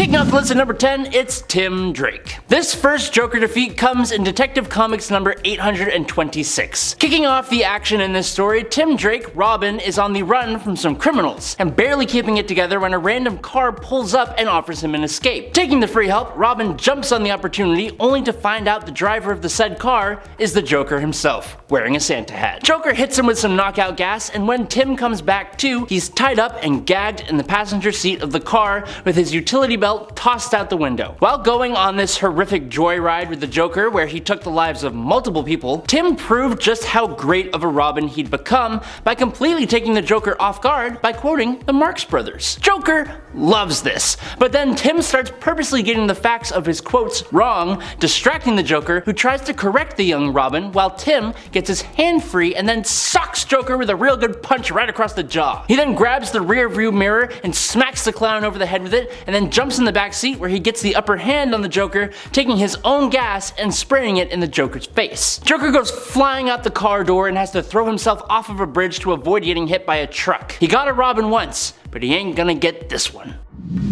Kicking off the list at number 10, it's Tim Drake. This first Joker defeat comes in Detective Comics number 826. Kicking off the action in this story, Tim Drake, Robin, is on the run from some criminals, and barely keeping it together when a random car pulls up and offers him an escape. Taking the free help, Robin jumps on the opportunity only to find out the driver of the said car is the Joker himself, wearing a Santa hat. Joker hits him with some knockout gas, and when Tim comes back to, he's tied up and gagged in the passenger seat of the car with his utility belt tossed out the window. While going on this horrific joyride with the Joker where he took the lives of multiple people, Tim proved just how great of a Robin he'd become by completely taking the Joker off guard by quoting the Marx Brothers. Joker loves this, but then Tim starts purposely getting the facts of his quotes wrong, distracting the Joker, who tries to correct the young Robin while Tim gets his hand free and then socks Joker with a real good punch right across the jaw. He then grabs the rear view mirror and smacks the clown over the head with it, and then jumps in the back seat where he gets the upper hand on the Joker, taking his own gas and spraying it in the Joker's face. Joker goes flying out the car door and has to throw himself off of a bridge to avoid getting hit by a truck. He got a Robin once, but he ain't gonna get this one.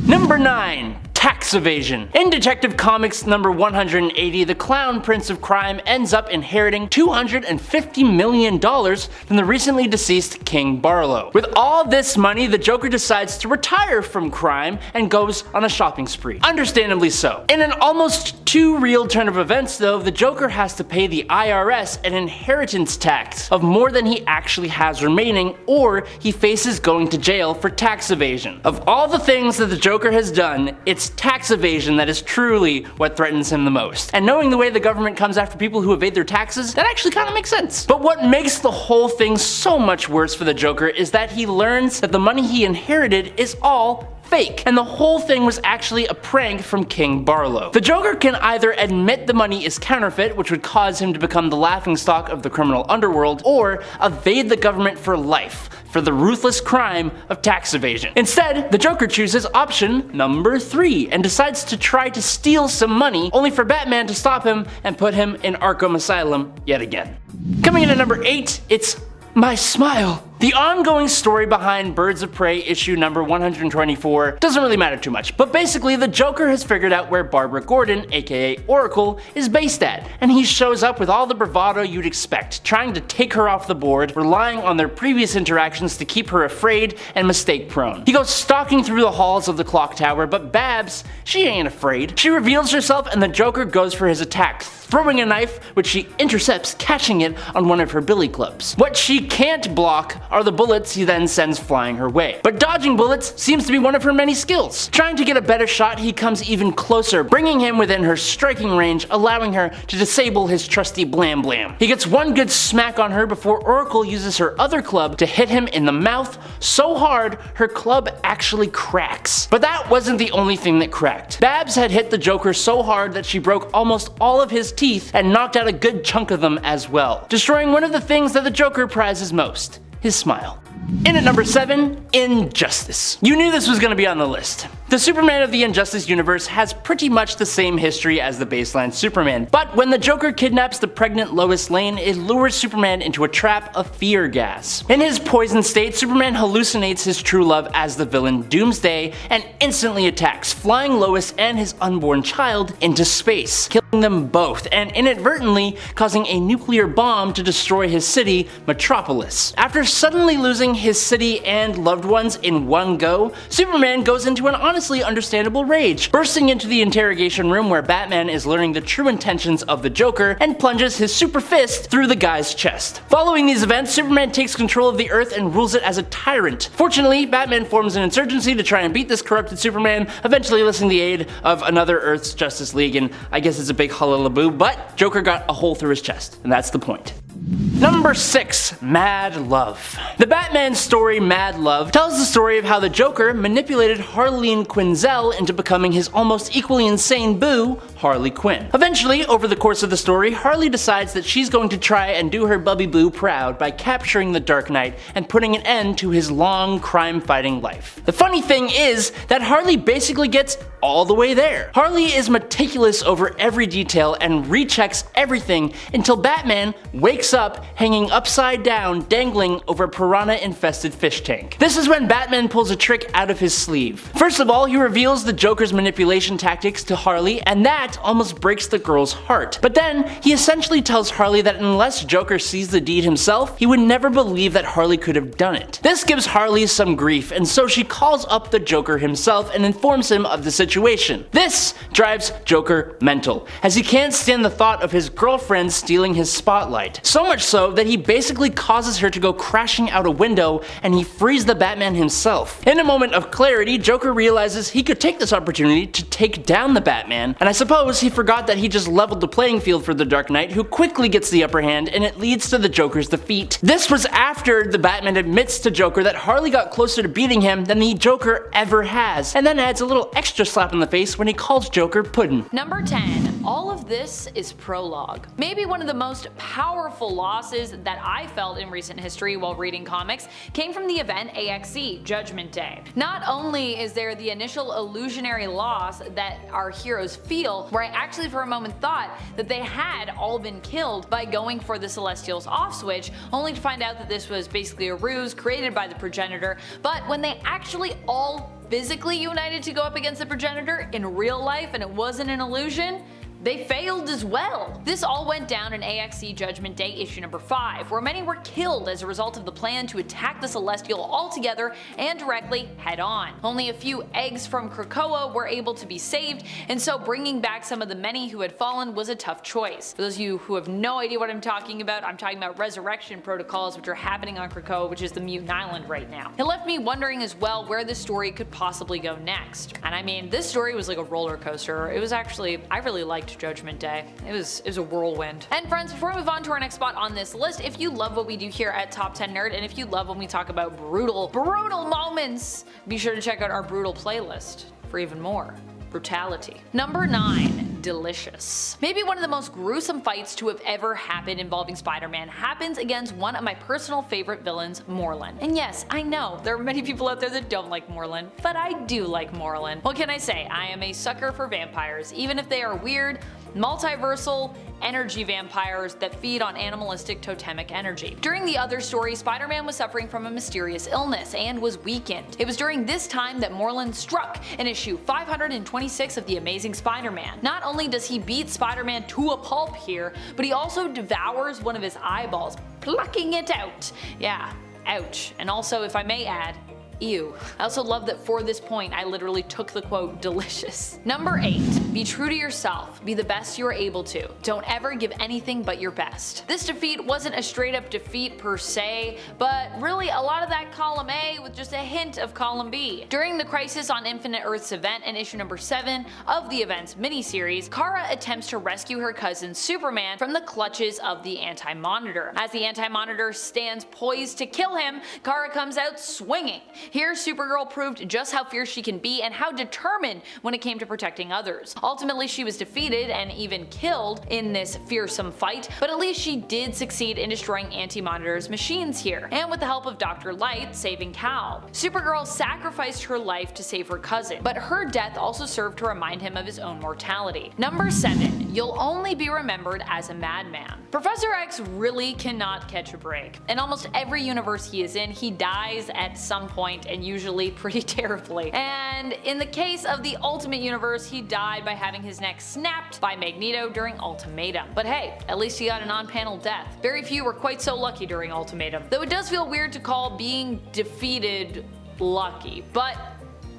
Number 9. Tax evasion. In Detective Comics number 180, the clown prince of crime ends up inheriting $250 million from the recently deceased King Barlow. With all this money, the Joker decides to retire from crime and goes on a shopping spree. Understandably so. In an almost too real turn of events though, the Joker has to pay the IRS an inheritance tax of more than he actually has remaining, or he faces going to jail for tax evasion. Of all the things that the Joker has done, it's tax evasion that is truly what threatens him the most. And knowing the way the government comes after people who evade their taxes, that actually kind of makes sense. But what makes the whole thing so much worse for the Joker is that he learns that the money he inherited is all fake, and the whole thing was actually a prank from King Barlow. The Joker can either admit the money is counterfeit, which would cause him to become the laughingstock of the criminal underworld, or evade the government for life for the ruthless crime of tax evasion. Instead, the Joker chooses option number 3 and decides to try to steal some money, only for Batman to stop him and put him in Arkham Asylum yet again. Coming in at number 8, it's My Smile. The ongoing story behind Birds of Prey issue number 124 doesn't really matter too much, but basically the Joker has figured out where Barbara Gordon, aka Oracle, is based at, and he shows up with all the bravado you'd expect, trying to take her off the board, relying on their previous interactions to keep her afraid and mistake prone. He goes stalking through the halls of the clock tower, but Babs, she ain't afraid. She reveals herself and the Joker goes for his attack, throwing a knife, which she intercepts, catching it on one of her billy clubs. What she can't block are the bullets he then sends flying her way. But dodging bullets seems to be one of her many skills. Trying to get a better shot, he comes even closer, bringing him within her striking range, allowing her to disable his trusty blam blam. He gets one good smack on her before Oracle uses her other club to hit him in the mouth so hard her club actually cracks. But that wasn't the only thing that cracked. Babs had hit the Joker so hard that she broke almost all of his teeth and knocked out a good chunk of them as well, destroying one of the things that the Joker prizes most: his smile. In at number 7, Injustice. You knew this was going to be on the list. The Superman of the Injustice universe has pretty much the same history as the baseline Superman, but when the Joker kidnaps the pregnant Lois Lane, it lures Superman into a trap of fear gas. In his poisoned state, Superman hallucinates his true love as the villain Doomsday and instantly attacks, flying Lois and his unborn child into space, killing them both and inadvertently causing a nuclear bomb to destroy his city, Metropolis. After suddenly losing his city and loved ones in one go, Superman goes into an honestly understandable rage, bursting into the interrogation room where Batman is learning the true intentions of the Joker and plunges his super fist through the guy's chest. Following these events, Superman takes control of the Earth and rules it as a tyrant. Fortunately, Batman forms an insurgency to try and beat this corrupted Superman, eventually enlisting the aid of another Earth's Justice League, and I guess it's a big hullabaloo, but Joker got a hole through his chest, and that's the point. Number 6, Mad Love. The Batman story Mad Love tells the story of how the Joker manipulated Harleen Quinzel into becoming his almost equally insane boo, Harley Quinn. Eventually, over the course of the story, Harley decides that she's going to try and do her bubby boo proud by capturing the Dark Knight and putting an end to his long crime-fighting life. The funny thing is that Harley basically gets all the way there. Harley is meticulous over every detail and rechecks everything until Batman wakes up hanging upside down, dangling over a piranha-infested fish tank. This is when Batman pulls a trick out of his sleeve. First of all, he reveals the Joker's manipulation tactics to Harley, and that almost breaks the girl's heart. But then, he essentially tells Harley that unless Joker sees the deed himself, he would never believe that Harley could have done it. This gives Harley some grief, and so she calls up the Joker himself and informs him of the situation. This drives Joker mental, as he can't stand the thought of his girlfriend stealing his spotlight. So much so that he basically causes her to go crashing out a window, and he frees the Batman himself. In a moment of clarity, Joker realizes he could take this opportunity to take down the Batman, and I suppose he forgot that he just leveled the playing field for the Dark Knight, who quickly gets the upper hand, and it leads to the Joker's defeat. This was after the Batman admits to Joker that Harley got closer to beating him than the Joker ever has, and then adds a little extra slap in the face when he calls Joker puddin'. Number 10. All of this is prologue. Maybe one of the most powerful losses that I felt in recent history while reading comics came from the event AXE, Judgment Day. Not only is there the initial illusionary loss that our heroes feel, where I actually for a moment thought that they had all been killed by going for the Celestials off switch, only to find out that this was basically a ruse created by the progenitor, but when they actually all physically united to go up against the progenitor in real life and it wasn't an illusion, they failed as well. This all went down in AXE Judgment Day issue number 5, where many were killed as a result of the plan to attack the Celestial altogether and directly head on. Only a few eggs from Krakoa were able to be saved, and so bringing back some of the many who had fallen was a tough choice. For those of you who have no idea what I'm talking about resurrection protocols which are happening on Krakoa, which is the mutant island right now. It left me wondering as well where this story could possibly go next. And I mean, this story was like a roller coaster. It was actually, I really liked Judgment Day. It was a whirlwind. And friends, before we move on to our next spot on this list, if you love what we do here at Top 10 Nerd, and if you love when we talk about brutal moments, be sure to check out our brutal playlist for even more brutality. Number 9. Delicious. Maybe one of the most gruesome fights to have ever happened involving Spider-Man happens against one of my personal favorite villains, Morlun. And yes, I know there are many people out there that don't like Morlun, but I do like Morlun. What can I say? I am a sucker for vampires, even if they are weird, multiversal, energy vampires that feed on animalistic totemic energy. During the other story, Spider-Man was suffering from a mysterious illness and was weakened. It was during this time that Morlun struck in issue 526 of The Amazing Spider-Man. Not only does he beat Spider-Man to a pulp here, but he also devours one of his eyeballs, plucking it out. Yeah, ouch. And also, if I may add, ew. I also love that for this point I literally took the quote delicious. Number 8. Be true to yourself. Be the best you are able to. Don't ever give anything but your best. This defeat wasn't a straight up defeat per se, but really a lot of that column A with just a hint of column B. During the Crisis on Infinite Earths event in issue number 7 of the Events miniseries, Kara attempts to rescue her cousin Superman from the clutches of the Anti-Monitor. As the Anti-Monitor stands poised to kill him, Kara comes out swinging. Here, Supergirl proved just how fierce she can be and how determined when it came to protecting others. Ultimately, she was defeated and even killed in this fearsome fight, but at least she did succeed in destroying Anti-Monitor's machines here, and with the help of Dr. Light, saving Cal. Supergirl sacrificed her life to save her cousin, but her death also served to remind him of his own mortality. Number 7. You'll only be remembered as a madman. Professor X really cannot catch a break. In almost every universe he is in, he dies at some point, and usually pretty terribly. And in the case of the Ultimate Universe, he died by having his neck snapped by Magneto during Ultimatum. But hey, at least he got an on-panel death. Very few were quite so lucky during Ultimatum. Though it does feel weird to call being defeated lucky, but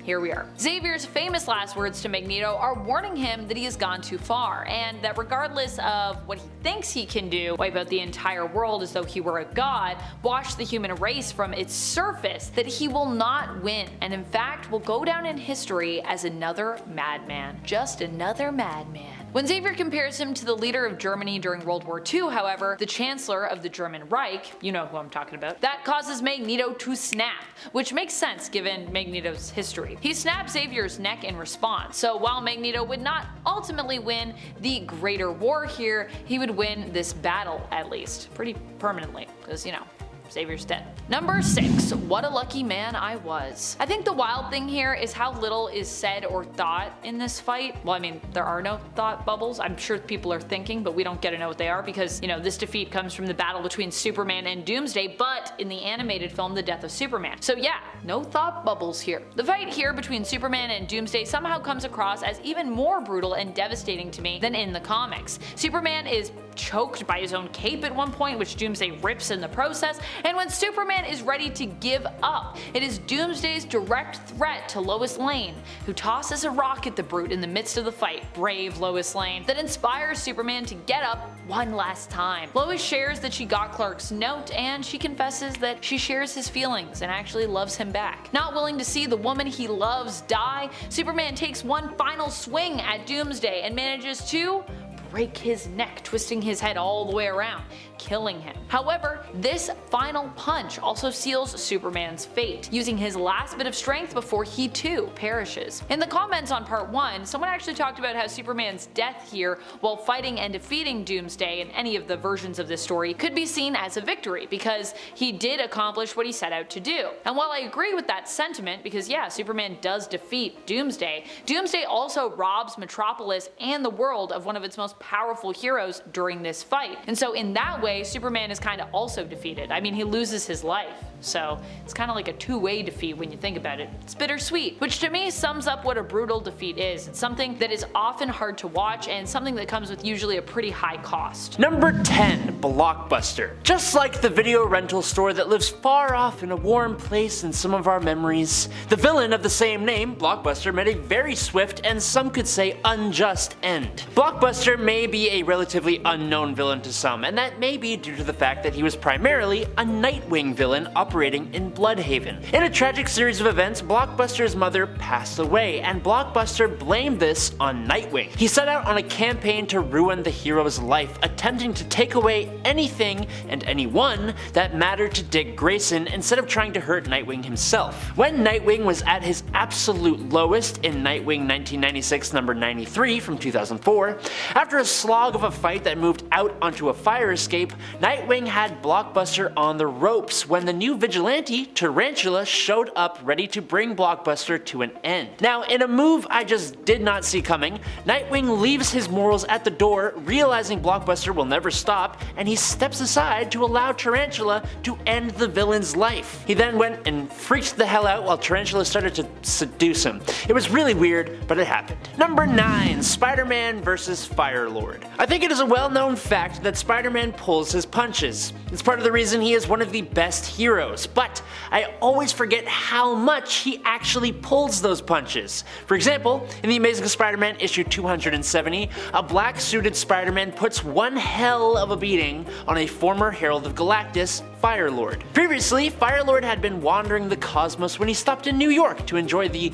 here we are. Xavier's famous last words to Magneto are warning him that he has gone too far, and that regardless of what he thinks he can do, wipe out the entire world as though he were a god, wash the human race from its surface, that he will not win, and in fact will go down in history as another madman. Just another madman. When Xavier compares him to the leader of Germany during World War II, however, the Chancellor of the German Reich, you know who I'm talking about, that causes Magneto to snap, which makes sense given Magneto's history. He snapped Xavier's neck in response, so while Magneto would not ultimately win the greater war here, he would win this battle at least, pretty permanently, because you know, Xavier's dead. Number 6. What a lucky man I was. I think the wild thing here is how little is said or thought in this fight. Well, I mean, there are no thought bubbles. I'm sure people are thinking, but we don't get to know what they are because, you know, this defeat comes from the battle between Superman and Doomsday, but in the animated film, The Death of Superman. So yeah, no thought bubbles here. The fight here between Superman and Doomsday somehow comes across as even more brutal and devastating to me than in the comics. Superman is choked by his own cape at one point, which Doomsday rips in the process, and when Superman is ready to give up, it is Doomsday's direct threat to Lois Lane, who tosses a rock at the brute in the midst of the fight, brave Lois Lane, that inspires Superman to get up one last time. Lois shares that she got Clark's note, and she confesses that she shares his feelings and actually loves him back. Not willing to see the woman he loves die, Superman takes one final swing at Doomsday and manages to break his neck, twisting his head all the way around, killing him. However, this final punch also seals Superman's fate, using his last bit of strength before he too perishes. In the comments on part 1, someone actually talked about how Superman's death here while fighting and defeating Doomsday in any of the versions of this story could be seen as a victory because he did accomplish what he set out to do. And while I agree with that sentiment, because yeah, Superman does defeat Doomsday, Doomsday also robs Metropolis and the world of one of its most powerful heroes during this fight. And so in that way, Superman is kind of also defeated. I mean, he loses his life. So it's kind of like a two-way defeat when you think about it. It's bittersweet, which to me sums up what a brutal defeat is. It's something that is often hard to watch and something that comes with usually a pretty high cost. Number 10. Blockbuster. Just like the video rental store that lives far off in a warm place in some of our memories, the villain of the same name, Blockbuster, met a very swift and some could say unjust end. Blockbuster may be a relatively unknown villain to some, and that may be due to the fact that he was primarily a Nightwing villain operating in Bloodhaven. In a tragic series of events, Blockbuster's mother passed away, and Blockbuster blamed this on Nightwing. He set out on a campaign to ruin the hero's life, attempting to take away anything and anyone that mattered to Dick Grayson instead of trying to hurt Nightwing himself. When Nightwing was at his absolute lowest in Nightwing 1996 number 93 from 2004, after a slog of a fight that moved out onto a fire escape, Nightwing had Blockbuster on the ropes when the new vigilante, Tarantula, showed up ready to bring Blockbuster to an end. Now, in a move I just did not see coming, Nightwing leaves his morals at the door, realizing Blockbuster will never stop, and he steps aside to allow Tarantula to end the villain's life. He then went and freaked the hell out while Tarantula started to seduce him. It was really weird, but it happened. Number 9. Spider-Man vs. Firelord. I think it is a well-known fact that Spider-Man pulls his punches. It's part of the reason he is one of the best heroes, but I always forget how much he actually pulls those punches. For example, in The Amazing Spider-Man issue 270, a black-suited Spider-Man puts one hell of a beating on a former Herald of Galactus, Firelord. Previously, Firelord had been wandering the cosmos when he stopped in New York to enjoy the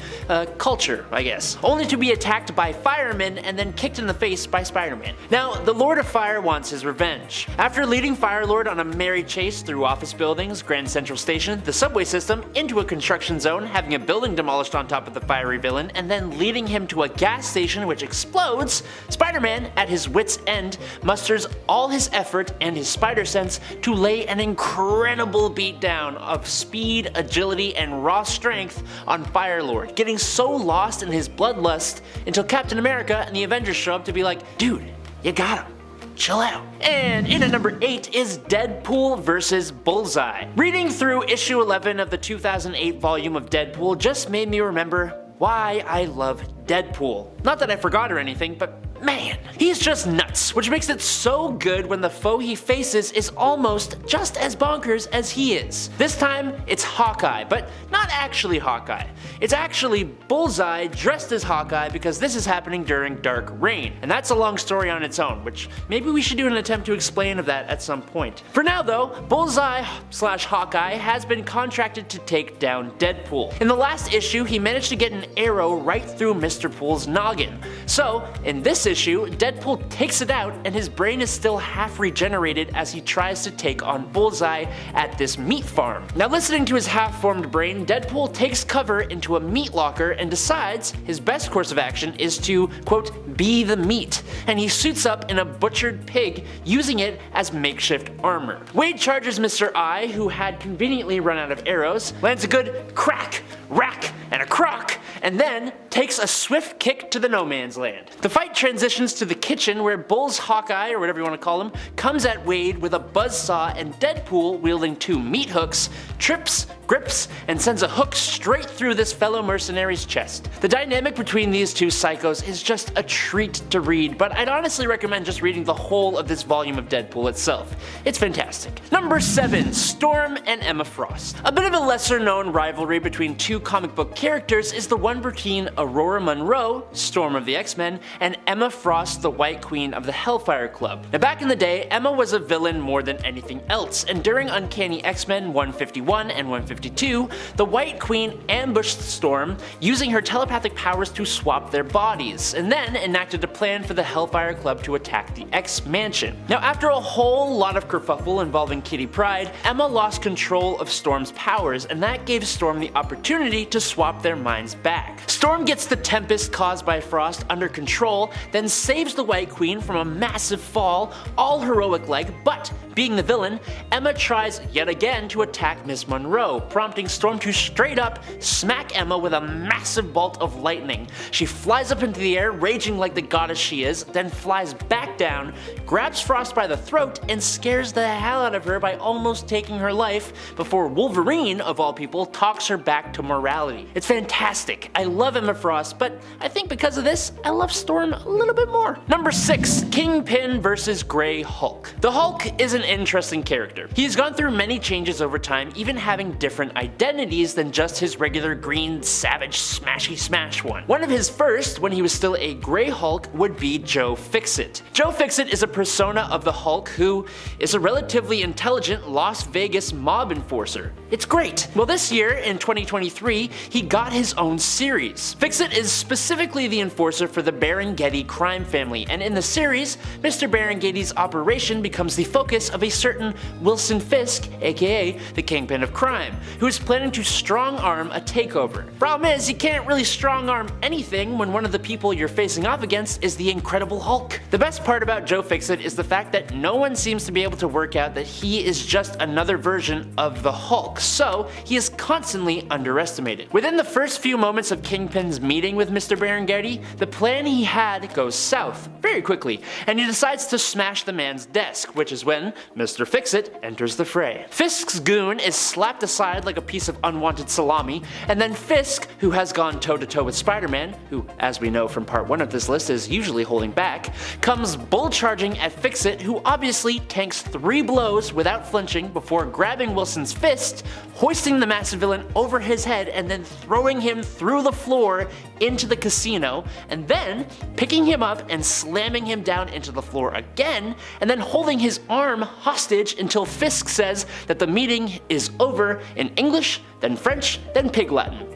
culture, I guess, only to be attacked by firemen and then kicked in the face by Spider-Man. Now, the Lord of Fire wants his revenge. After leading Firelord on a merry chase through office buildings, Grand Central Station, the subway system, into a construction zone, having a building demolished on top of the fiery villain, and then leading him to a gas station which explodes, Spider-Man, at his wit's end, musters all his effort and his spider sense to lay an incredible beatdown of speed, agility, and raw strength on Firelord, getting so lost in his bloodlust until Captain America and the Avengers show up to be like, dude, you got him. Chill out. And in at number 8 is Deadpool vs. Bullseye. Reading through issue 11 of the 2008 volume of Deadpool just made me remember why I love Deadpool. Not that I forgot or anything, but man, he's just nuts, which makes it so good when the foe he faces is almost just as bonkers as he is. This time, it's Hawkeye, but not actually Hawkeye. It's actually Bullseye dressed as Hawkeye because this is happening during Dark Reign, and that's a long story on its own, which maybe we should do an attempt to explain of that at some point. For now though, Bullseye/Hawkeye has been contracted to take down Deadpool. In the last issue, he managed to get an arrow right through Mr. Pool's noggin. So, in this this issue, Deadpool takes it out and his brain is still half regenerated as he tries to take on Bullseye at this meat farm. Now listening to his half-formed brain, Deadpool takes cover into a meat locker and decides his best course of action is to, quote, be the meat, and he suits up in a butchered pig, using it as makeshift armor. Wade charges Mr. I, who had conveniently run out of arrows, lands a good crack, rack, and a crock, and then takes a swift kick to the no man's land. The fight transitions to the kitchen where Bull's Hawkeye, or whatever you want to call him, comes at Wade with a buzzsaw, and Deadpool, wielding two meat hooks, trips, grips, and sends a hook straight through this fellow mercenary's chest. The dynamic between these two psychos is just a treat to read, but I'd honestly recommend just reading the whole of this volume of Deadpool itself. It's fantastic. Number 7. Storm and Emma Frost. A bit of a lesser known rivalry between two comic book characters is the one between Aurora Monroe, Storm of the X-Men, and Emma Frost, the White Queen of the Hellfire Club. Now back in the day, Emma was a villain more than anything else, and during Uncanny X-Men 151 and 152, the White Queen ambushed Storm, using her telepathic powers to swap their bodies, and then enacted a plan for the Hellfire Club to attack the X-Mansion. Now after a whole lot of kerfuffle involving Kitty Pryde, Emma lost control of Storm's powers, and that gave Storm the opportunity to swap their minds back. Storm gets the tempest caused by Frost under control, then saves the White Queen from a massive fall, all heroic-like, but being the villain, Emma tries yet again to attack Miss Monroe, prompting Storm to straight up smack Emma with a massive bolt of lightning. She flies up into the air, raging like the goddess she is, then flies back down, grabs Frost by the throat, and scares the hell out of her by almost taking her life, before Wolverine, of all people, talks her back to morality. It's fantastic. I love Emma Frost, but I think because of this, I love Storm a little bit more. Number 6. Kingpin vs. Grey Hulk. The Hulk is an interesting character. He's gone through many changes over time, even having different identities than just his regular green, savage, smashy smash one. One of his first, when he was still a Grey Hulk, would be Joe Fixit. Joe Fixit is a persona of the Hulk who is a relatively intelligent Las Vegas mob enforcer. It's great. Well, this year, in 2023, he got his own series. Fixit is specifically the enforcer for the Berengeti crime family, and in the series, Mr. Berengeti's operation becomes the focus of a certain Wilson Fisk, aka the Kingpin of Crime, who is planning to strong-arm a takeover. Problem is, you can't really strong-arm anything when one of the people you're facing off against is the Incredible Hulk. The best part about Joe Fixit is the fact that no one seems to be able to work out that he is just another version of the Hulk, so he is constantly underestimated. Within the first few moments of Kingpin's meeting with Mr. Berengeti, the plan he had goes south very quickly, and he decides to smash the man's desk, which is when Mr. Fixit enters the fray. Fisk's goon is slapped aside like a piece of unwanted salami, and then Fisk, who has gone toe-to-toe with Spider-Man, who, as we know from part 1 of this list, is usually holding back, comes bull charging at Fixit, who obviously tanks 3 blows without flinching before grabbing Wilson's fist, hoisting the massive villain over his head, and then throwing him through the floor into the casino, and then picking him up and slamming him down into the floor again, and then holding his arm hostage until Fisk says that the meeting is over in English, then French, then Pig Latin.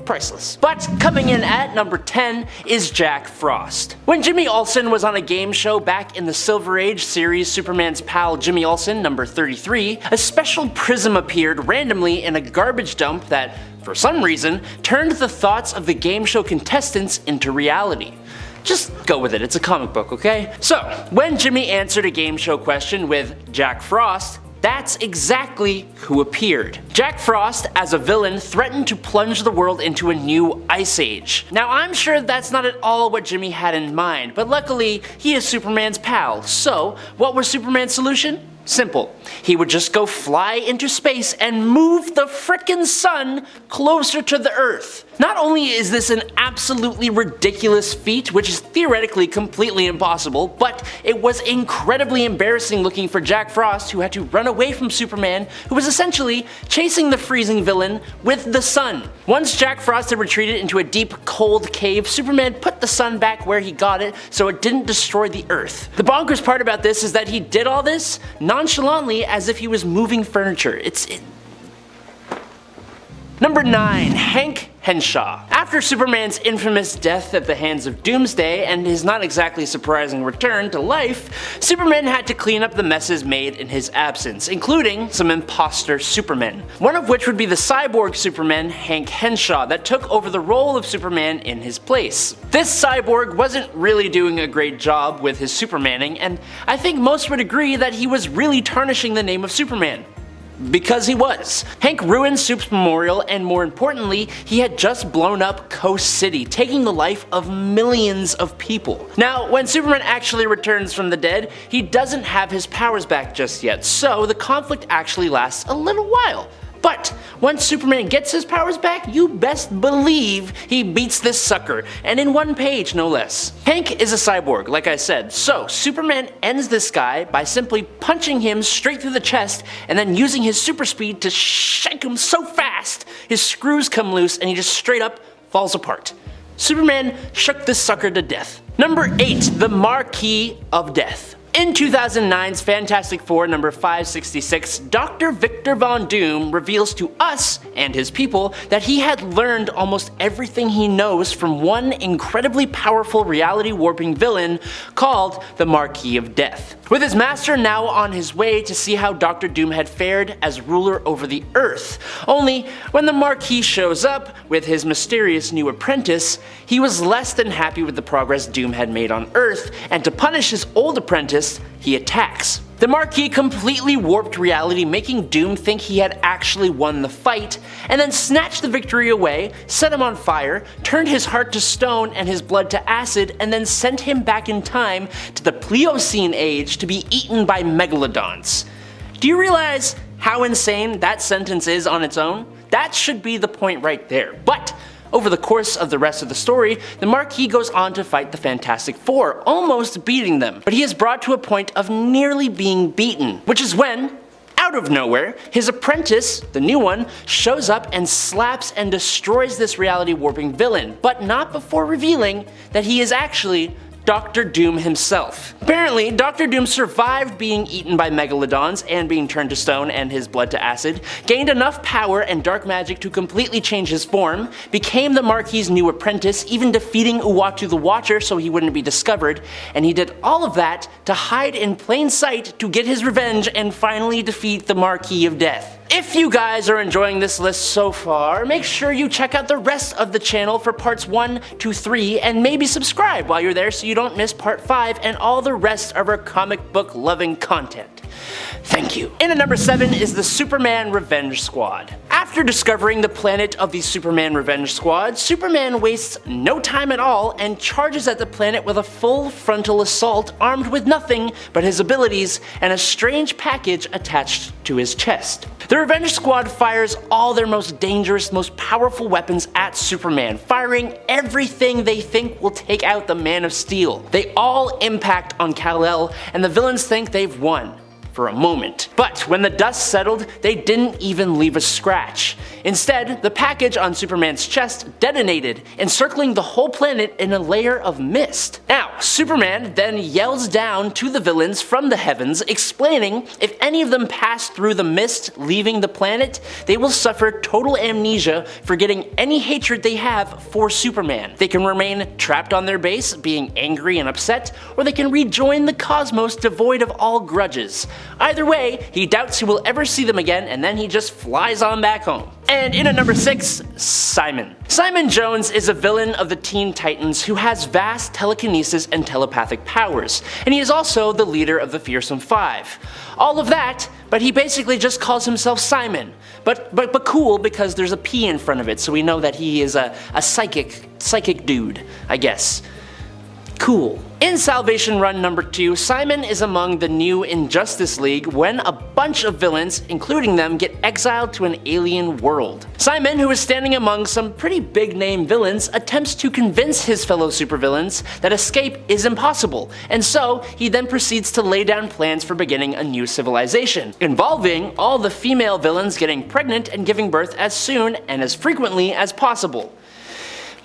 Priceless. But coming in at number 10 is Jack Frost. When Jimmy Olsen was on a game show back in the Silver Age series Superman's Pal Jimmy Olsen number 33, a special prism appeared randomly in a garbage dump that, for some reason, turned the thoughts of the game show contestants into reality. Just go with it, it's a comic book, okay? So, when Jimmy answered a game show question with Jack Frost, that's exactly who appeared. Jack Frost, as a villain, threatened to plunge the world into a new ice age. Now I'm sure that's not at all what Jimmy had in mind, but luckily he is Superman's pal, so what was Superman's solution? Simple. He would just go fly into space and move the frickin' sun closer to the Earth. Not only is this an absolutely ridiculous feat, which is theoretically completely impossible, but it was incredibly embarrassing looking for Jack Frost, who had to run away from Superman, who was essentially chasing the freezing villain with the sun. Once Jack Frost had retreated into a deep, cold cave, Superman put the sun back where he got it so it didn't destroy the Earth. The bonkers part about this is that he did all this nonchalantly as if he was moving furniture. Number 9. Hank Henshaw. After Superman's infamous death at the hands of Doomsday and his not exactly surprising return to life, Superman had to clean up the messes made in his absence, including some imposter Supermen, one of which would be the cyborg Superman Hank Henshaw that took over the role of Superman in his place. This cyborg wasn't really doing a great job with his Supermaning, and I think most would agree that he was really tarnishing the name of Superman. Because he was. Hank ruined Supes' memorial, and more importantly, he had just blown up Coast City, taking the life of millions of people. Now, when Superman actually returns from the dead, he doesn't have his powers back just yet, so the conflict actually lasts a little while. But once Superman gets his powers back, you best believe he beats this sucker, and in one page no less. Hank is a cyborg, like I said, so Superman ends this guy by simply punching him straight through the chest and then using his super speed to shake him so fast his screws come loose and he just straight up falls apart. Superman shook this sucker to death. Number 8. The Marquis of Death. In 2009's Fantastic Four number 566, Dr. Victor Von Doom reveals to us and his people that he had learned almost everything he knows from one incredibly powerful reality warping villain called the Marquis of Death. With his master now on his way to see how Dr. Doom had fared as ruler over the Earth. Only when the Marquis shows up with his mysterious new apprentice, he was less than happy with the progress Doom had made on Earth, and to punish his old apprentice, he attacks. The Marquis completely warped reality, making Doom think he had actually won the fight, and then snatched the victory away, set him on fire, turned his heart to stone and his blood to acid, and then sent him back in time to the Pliocene age to be eaten by megalodons. Do you realize how insane that sentence is on its own? That should be the point right there. But over the course of the rest of the story, the Marquis goes on to fight the Fantastic Four, almost beating them, but he is brought to a point of nearly being beaten, which is when, out of nowhere, his apprentice, the new one, shows up and slaps and destroys this reality warping villain, but not before revealing that he is actually Dr. Doom himself. Apparently, Dr. Doom survived being eaten by megalodons and being turned to stone and his blood to acid, gained enough power and dark magic to completely change his form, became the Marquis' new apprentice, even defeating Uatu the Watcher so he wouldn't be discovered, and he did all of that to hide in plain sight to get his revenge and finally defeat the Marquis of Death. If you guys are enjoying this list so far, make sure you check out the rest of the channel for parts 1 to 3 and maybe subscribe while you're there so you don't miss part 5 and all the rest of our comic book loving content. Thank you. In at number 7 is the Superman Revenge Squad. After discovering the planet of the Superman Revenge Squad, Superman wastes no time at all and charges at the planet with a full frontal assault armed with nothing but his abilities and a strange package attached to his chest. The Revenge Squad fires all their most dangerous, most powerful weapons at Superman, firing everything they think will take out the Man of Steel. They all impact on Kal-El, and the villains think they've won. For a moment. But when the dust settled, they didn't even leave a scratch. Instead, the package on Superman's chest detonated, encircling the whole planet in a layer of mist. Now, Superman then yells down to the villains from the heavens, explaining if any of them pass through the mist leaving the planet, they will suffer total amnesia, forgetting any hatred they have for Superman. They can remain trapped on their base, being angry and upset, or they can rejoin the cosmos devoid of all grudges. Either way, he doubts he will ever see them again, and then he just flies on back home. And in at number 6, Simon. Simon Jones is a villain of the Teen Titans who has vast telekinesis and telepathic powers, and he is also the leader of the Fearsome Five. All of that, but he basically just calls himself Simon. But cool because there's a P in front of it, so we know that he is a psychic dude, I guess. Cool. In Salvation Run number 2, Simon is among the new Injustice League when a bunch of villains, including them, get exiled to an alien world. Simon, who is standing among some pretty big name villains, attempts to convince his fellow supervillains that escape is impossible, and so he then proceeds to lay down plans for beginning a new civilization, involving all the female villains getting pregnant and giving birth as soon and as frequently as possible.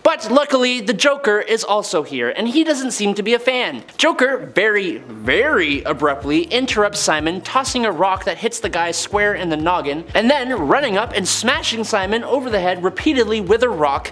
But luckily, the Joker is also here, and he doesn't seem to be a fan. Joker very abruptly interrupts Simon, tossing a rock that hits the guy square in the noggin, and then running up and smashing Simon over the head repeatedly with a rock,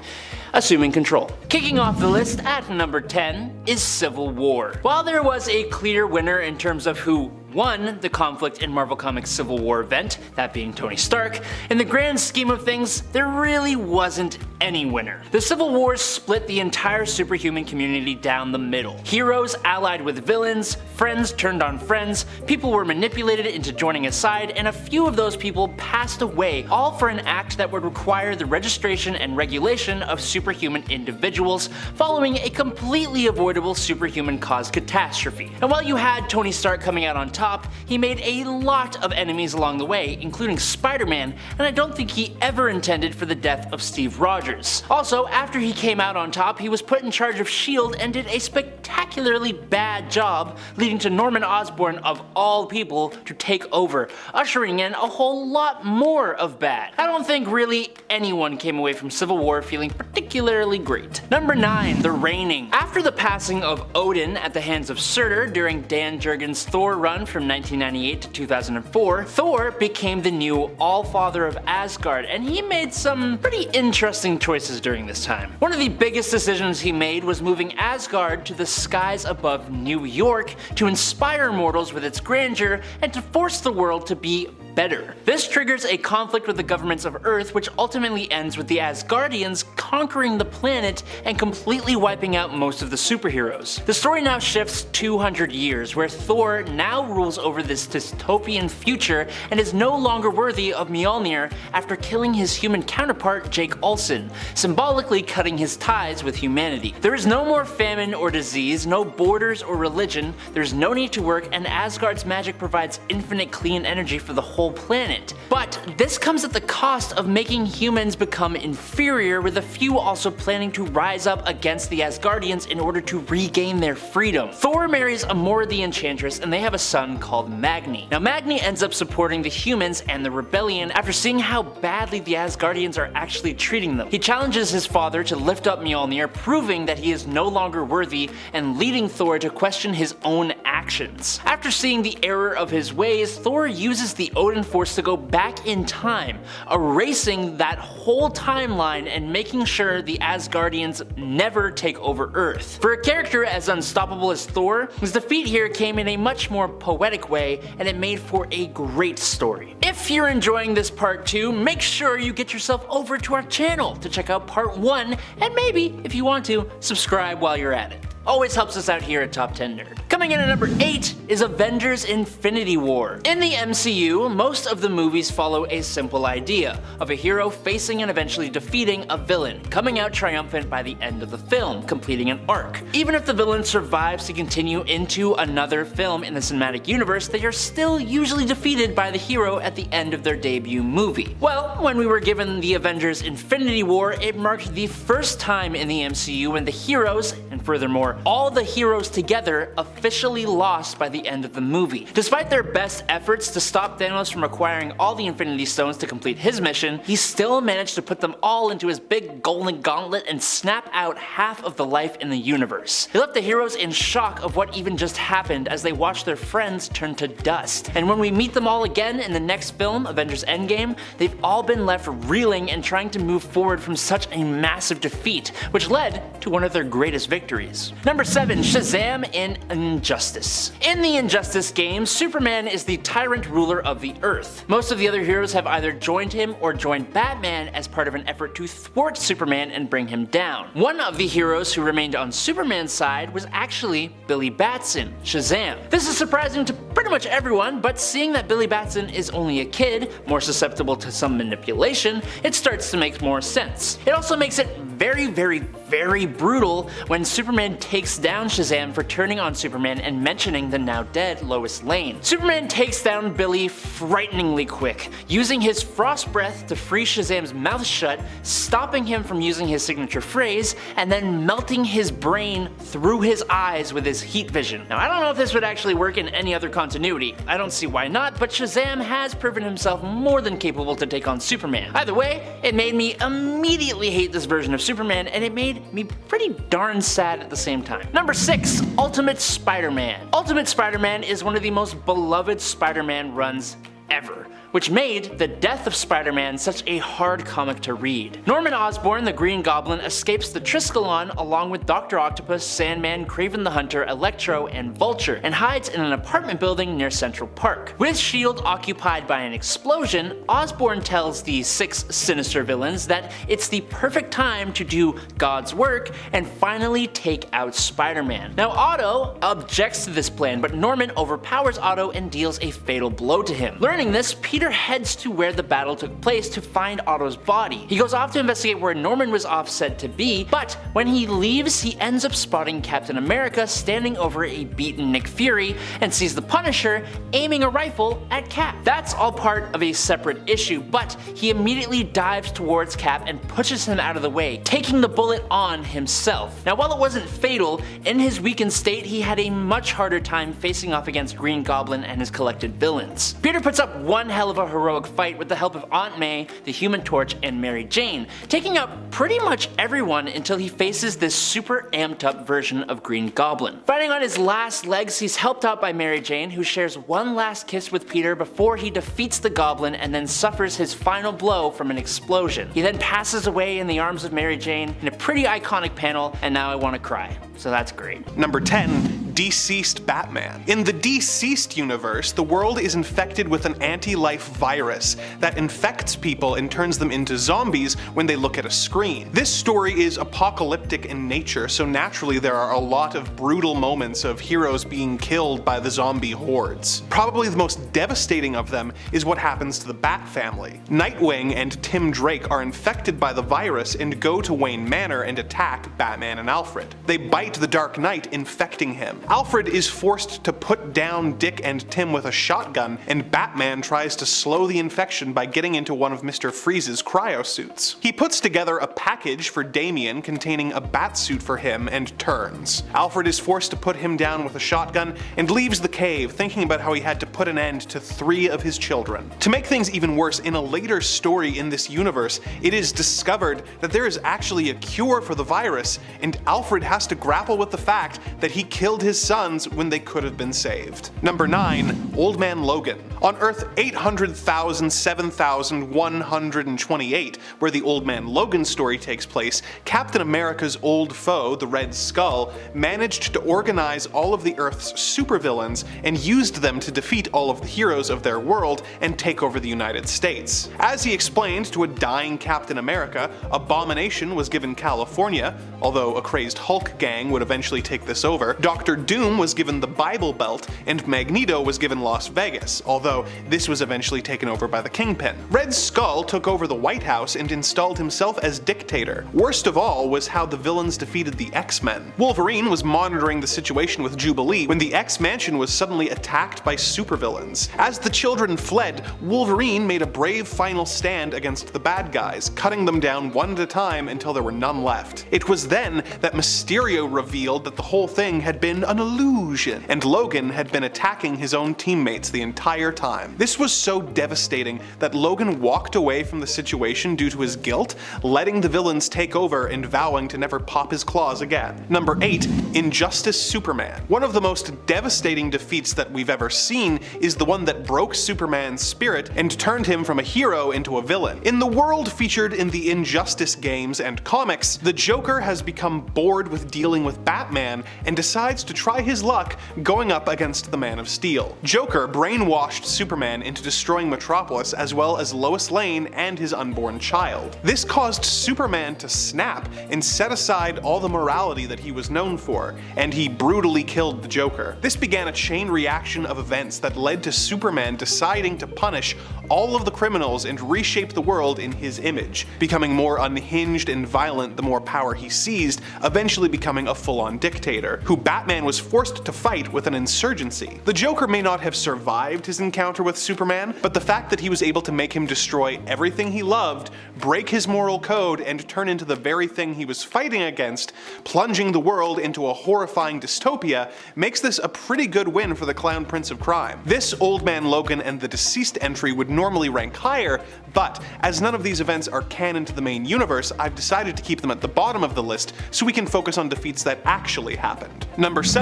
assuming control. Kicking off the list at number 10 is Civil War. While there was a clear winner in terms of who won the conflict in Marvel Comics Civil War event, that being Tony Stark, in the grand scheme of things, there really wasn't any winner. The Civil Wars split the entire superhuman community down the middle. Heroes allied with villains, friends turned on friends, people were manipulated into joining a side, and a few of those people passed away, all for an act that would require the registration and regulation of superhuman individuals following a completely avoidable superhuman-caused catastrophe. And while you had Tony Stark coming out on top, he made a lot of enemies along the way, including SpiderMan, and I don't think he ever intended for the death of Steve Rogers. Also, after he came out on top, he was put in charge of S.H.I.E.L.D. and did a spectacularly bad job, leading to Norman Osborn of all people to take over, ushering in a whole lot more of bad. I don't think really anyone came away from Civil War feeling particularly great. Number 9, The Reigning. After the passing of Odin at the hands of Surtur during Dan Jurgens' Thor run from 1998 to 2004, Thor became the new All-Father of Asgard, and he made some pretty interesting choices during this time. One of the biggest decisions he made was moving Asgard to the skies above New York to inspire mortals with its grandeur and to force the world to be better. This triggers a conflict with the governments of Earth, which ultimately ends with the Asgardians conquering the planet and completely wiping out most of the superheroes. The story now shifts 200 years, where Thor now rules over this dystopian future and is no longer worthy of Mjolnir after killing his human counterpart Jake Olsen, symbolically cutting his ties with humanity. There is no more famine or disease, no borders or religion, there's no need to work, and Asgard's magic provides infinite clean energy for the whole planet. But this comes at the cost of making humans become inferior, with a few also planning to rise up against the Asgardians in order to regain their freedom. Thor marries Amora the Enchantress, and they have a son called Magni. Now Magni ends up supporting the humans and the rebellion after seeing how badly the Asgardians are actually treating them. He challenges his father to lift up Mjolnir, proving that he is no longer worthy and leading Thor to question his own actions. After seeing the error of his ways, Thor uses the Odin Force to go back in time, erasing that whole timeline and making sure the Asgardians never take over Earth. For a character as unstoppable as Thor, his defeat here came in a much more poetic way, and it made for a great story. If you're enjoying this part 2, make sure you get yourself over to our channel to check out part 1, and maybe, if you want to, subscribe while you're at it. Always helps us out here at Top 10 Nerd. Coming in at number 8 is Avengers Infinity War. In the MCU, most of the movies follow a simple idea of a hero facing and eventually defeating a villain, coming out triumphant by the end of the film, completing an arc. Even if the villain survives to continue into another film in the cinematic universe, they are still usually defeated by the hero at the end of their debut movie. Well, when we were given the Avengers Infinity War, it marked the first time in the MCU when the heroes, and furthermore, all the heroes together, officially lost by the end of the movie. Despite their best efforts to stop Thanos from acquiring all the Infinity Stones to complete his mission, he still managed to put them all into his big golden gauntlet and snap out half of the life in the universe. He left the heroes in shock of what even just happened as they watched their friends turn to dust. And when we meet them all again in the next film, Avengers Endgame, they've all been left reeling and trying to move forward from such a massive defeat, which led to one of their greatest victories. Number 7, Shazam Injustice. In the Injustice game, Superman is the tyrant ruler of the Earth. Most of the other heroes have either joined him or joined Batman as part of an effort to thwart Superman and bring him down. One of the heroes who remained on Superman's side was actually Billy Batson, Shazam. This is surprising to pretty much everyone, but seeing that Billy Batson is only a kid, more susceptible to some manipulation, it starts to make more sense. It also makes it very brutal when Superman takes down Shazam for turning on Superman and mentioning the now dead Lois Lane. Superman takes down Billy frighteningly quick, using his frost breath to freeze Shazam's mouth shut, stopping him from using his signature phrase, and then melting his brain through his eyes with his heat vision. Now I don't know if this would actually work in any other continuity. I don't see why not, but Shazam has proven himself more than capable to take on Superman. Either way, it made me immediately hate this version of Superman, and it made me pretty darn sad at the same time. Number 6. Ultimate Spider-Man. Ultimate Spider-Man is one of the most beloved Spider-Man runs ever, which made The Death of Spider-Man such a hard comic to read. Norman Osborn, the Green Goblin, escapes the Triskelion along with Dr. Octopus, Sandman, Kraven the Hunter, Electro, and Vulture, and hides in an apartment building near Central Park. With S.H.I.E.L.D. occupied by an explosion, Osborn tells the 6 sinister villains that it's the perfect time to do God's work and finally take out Spider-Man. Now Otto objects to this plan, but Norman overpowers Otto and deals a fatal blow to him. Learning this, Peter heads to where the battle took place to find Otto's body. He goes off to investigate where Norman was said to be, but when he leaves, he ends up spotting Captain America standing over a beaten Nick Fury and sees the Punisher aiming a rifle at Cap. That's all part of a separate issue, but he immediately dives towards Cap and pushes him out of the way, taking the bullet on himself. Now while it wasn't fatal, in his weakened state he had a much harder time facing off against Green Goblin and his collected villains. Peter puts up one hell of a heroic fight with the help of Aunt May, the Human Torch, and Mary Jane, taking out pretty much everyone until he faces this super amped up version of Green Goblin. Fighting on his last legs, he's helped out by Mary Jane, who shares one last kiss with Peter before he defeats the Goblin and then suffers his final blow from an explosion. He then passes away in the arms of Mary Jane in a pretty iconic panel, and now I want to cry. So that's great. Number 10. Deceased Batman. In the Deceased universe, the world is infected with an anti-life virus that infects people and turns them into zombies when they look at a screen. This story is apocalyptic in nature, so naturally there are a lot of brutal moments of heroes being killed by the zombie hordes. Probably the most devastating of them is what happens to the Bat family. Nightwing and Tim Drake are infected by the virus and go to Wayne Manor and attack Batman and Alfred. They bite the Dark Knight, infecting him. Alfred is forced to put down Dick and Tim with a shotgun, and Batman tries to slow the infection by getting into one of Mr. Freeze's cryosuits. He puts together a package for Damian containing a batsuit for him and turns. Alfred is forced to put him down with a shotgun and leaves the cave, thinking about how he had to put an end to 3 of his children. To make things even worse, in a later story in this universe, it is discovered that there is actually a cure for the virus, and Alfred has to grapple with the fact that he killed his sons when they could have been saved. Number 9. Old Man Logan. On Earth 800,007,128, where the Old Man Logan story takes place, Captain America's old foe, the Red Skull, managed to organize all of the Earth's supervillains and used them to defeat all of the heroes of their world and take over the United States. As he explained to a dying Captain America, Abomination was given California, although a crazed Hulk gang would eventually take this over. Dr. Doom was given the Bible Belt, and Magneto was given Las Vegas, although this was eventually taken over by the Kingpin. Red Skull took over the White House and installed himself as dictator. Worst of all was how the villains defeated the X-Men. Wolverine was monitoring the situation with Jubilee when the X-Mansion was suddenly attacked by supervillains. As the children fled, Wolverine made a brave final stand against the bad guys, cutting them down one at a time until there were none left. It was then that Mysterio revealed that the whole thing had been an illusion, and Logan had been attacking his own teammates the entire time. This was so devastating that Logan walked away from the situation due to his guilt, letting the villains take over and vowing to never pop his claws again. Number 8. Injustice Superman. One of the most devastating defeats that we've ever seen is the one that broke Superman's spirit and turned him from a hero into a villain. In the world featured in the Injustice games and comics, the Joker has become bored with dealing with Batman and decides to try his luck going up against the Man of Steel. Joker brainwashed Superman into destroying Metropolis as well as Lois Lane and his unborn child. This caused Superman to snap and set aside all the morality that he was known for, and he brutally killed the Joker. This began a chain reaction of events that led to Superman deciding to punish all of the criminals and reshape the world in his image, becoming more unhinged and violent the more power he seized, eventually becoming a full-on dictator, who Batman was forced to fight with an insurgency. The Joker may not have survived his encounter with Superman, but the fact that he was able to make him destroy everything he loved, break his moral code, and turn into the very thing he was fighting against, plunging the world into a horrifying dystopia, makes this a pretty good win for the Clown Prince of Crime. This Old Man Logan and the Deceased entry would normally rank higher, but as none of these events are canon to the main universe, I've decided to keep them at the bottom of the list so we can focus on defeats that actually happened. Number 7.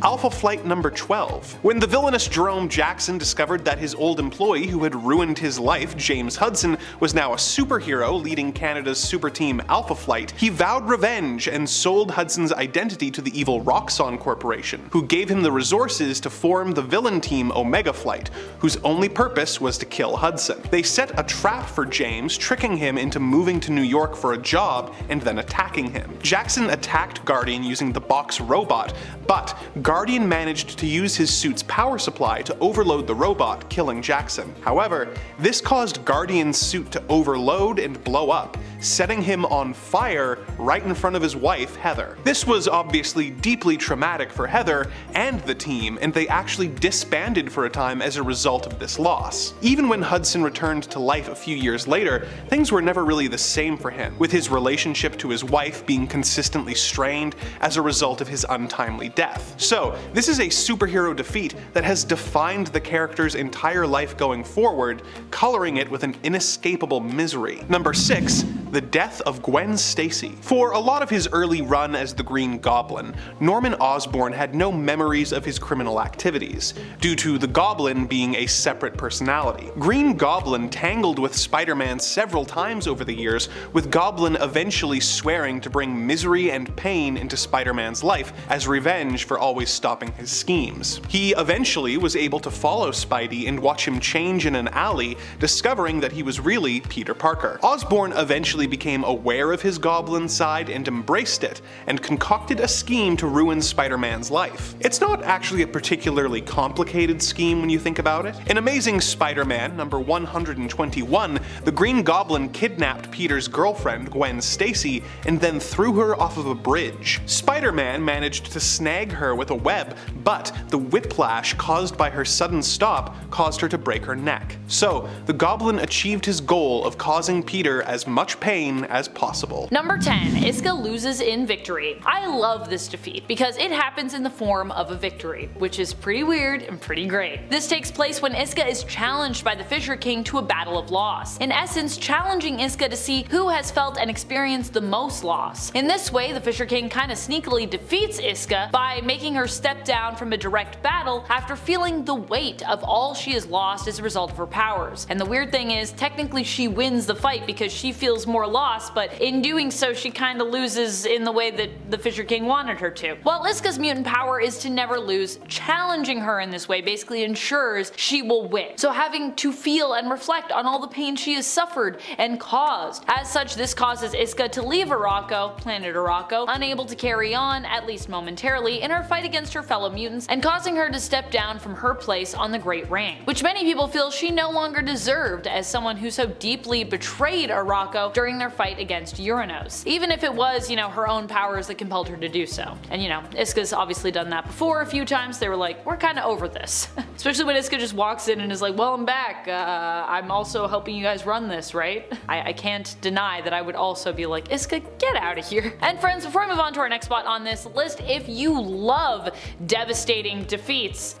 Alpha Flight Number 12. When the villainous Jerome Jackson discovered that his old employee who had ruined his life, James Hudson, was now a superhero leading Canada's super team Alpha Flight, he vowed revenge and sold Hudson's identity to the evil Roxxon Corporation, who gave him the resources to form the villain team Omega Flight, whose only purpose was to kill Hudson. They set a trap for James, tricking him into moving to New York for a job and then attacking him. Jackson attacked Guardian using the box robot, but Guardian managed to use his suit's power supply to overload the robot, killing Jackson. However, this caused Guardian's suit to overload and blow up, setting him on fire right in front of his wife, Heather. This was obviously deeply traumatic for Heather and the team, and they actually disbanded for a time as a result of this loss. Even when Hudson returned to life a few years later, things were never really the same for him, with his relationship to his wife being consistently strained as a result of his untimely death. So, this is a superhero defeat that has defined the character's entire life going forward, coloring it with an inescapable misery. Number 6. The death of Gwen Stacy. For a lot of his early run as the Green Goblin, Norman Osborn had no memories of his criminal activities, due to the Goblin being a separate personality. Green Goblin tangled with Spider-Man several times over the years, with Goblin eventually swearing to bring misery and pain into Spider-Man's life as revenge for always stopping his schemes. He eventually was able to follow Spidey and watch him change in an alley, discovering that he was really Peter Parker. Osborn eventually became aware of his Goblin side and embraced it, and concocted a scheme to ruin Spider-Man's life. It's not actually a particularly complicated scheme when you think about it. In Amazing Spider-Man number 121, the Green Goblin kidnapped Peter's girlfriend, Gwen Stacy, and then threw her off of a bridge. Spider-Man managed to snag her with a web, but the whiplash caused by her sudden stop caused her to break her neck. So, the Goblin achieved his goal of causing Peter as much pain as possible. Number 10. Iska loses in victory. I love this defeat because it happens in the form of a victory, which is pretty weird and pretty great. This takes place when Iska is challenged by the Fisher King to a battle of loss, in essence challenging Iska to see who has felt and experienced the most loss. In this way, the Fisher King kinda sneakily defeats Iska by making her step down from a direct battle after feeling the weight of all she has lost as a result of her powers. And the weird thing is, technically she wins the fight because she feels more loss, but in doing so she kinda loses in the way that the Fisher King wanted her to. While Iska's mutant power is to never lose, challenging her in this way basically ensures she will win. So having to feel and reflect on all the pain she has suffered and caused. As such, this causes Iska to leave Arakko, planet Arakko, unable to carry on, at least momentarily, in her fight against her fellow mutants, and causing her to step down from her place on the Great Ring, which many people feel she no longer deserved as someone who so deeply betrayed Arakko during their fight against Uranos, even if it was, her own powers that compelled her to do so. And Iska's obviously done that before a few times. They were like, we're kinda over this. Especially when Iska just walks in and is like, well, I'm back, I'm also helping you guys run this, right? I can't deny that I would also be like, Iska, get out of here. And friends, before I move on to our next spot on this list, if you love devastating defeats,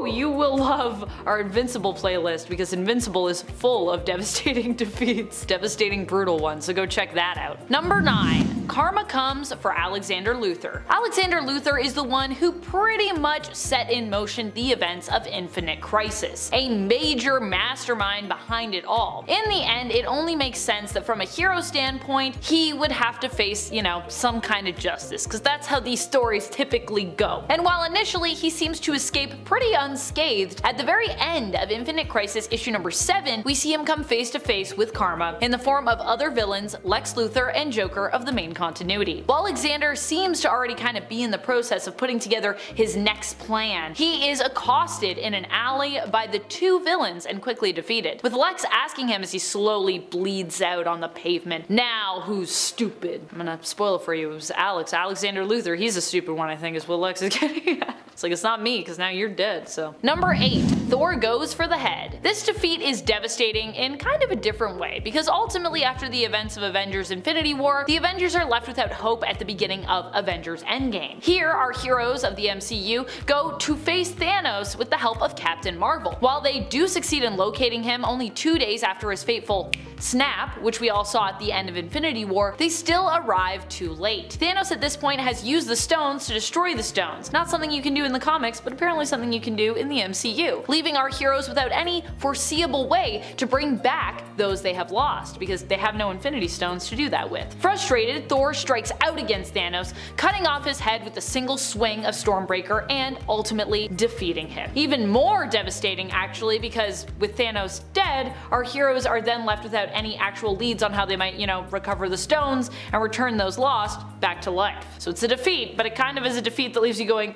you will love our Invincible playlist, because Invincible is full of devastating defeats, devastating brutal ones, so go check that out. Number 9. Karma comes for Alexander Luthor. Alexander Luthor is the one who pretty much set in motion the events of Infinite Crisis, a major mastermind behind it all. In the end, it only makes sense that from a hero standpoint, he would have to face, some kind of justice, because that's how these stories typically go. And while initially he seems to escape pretty unscathed, at the very end of Infinite Crisis issue number 7, we see him come face to face with Karma in the form of other villains, Lex Luthor and Joker of the main continuity. While Alexander seems to already kind of be in the process of putting together his next plan, he is accosted in an alley by the two villains and quickly defeated, with Lex asking him as he slowly bleeds out on the pavement, "Now who's stupid?" I'm gonna spoil it for you, it was Alexander Luthor, he's a stupid one I think is what Lex is getting at. It's like, it's not me, because now you're dead, so. Number 8. Thor goes for the head. This defeat is devastating in kind of a different way, because ultimately after the events of Avengers Infinity War, the Avengers are left without hope at the beginning of Avengers Endgame. Here, our heroes of the MCU go to face Thanos with the help of Captain Marvel. While they do succeed in locating him only 2 days after his fateful snap, which we all saw at the end of Infinity War, they still arrive too late. Thanos at this point has used the stones to destroy the stones, not something you can do in the comics, but apparently something you can do in the MCU, leaving our heroes without any foreseeable way to bring back those they have lost, because they have no Infinity Stones to do that with. Frustrated, Thor strikes out against Thanos, cutting off his head with a single swing of Stormbreaker and ultimately defeating him. Even more devastating actually, because with Thanos dead, our heroes are then left without any actual leads on how they might, recover the stones and return those lost back to life. So it's a defeat, but it kind of is a defeat that leaves you going,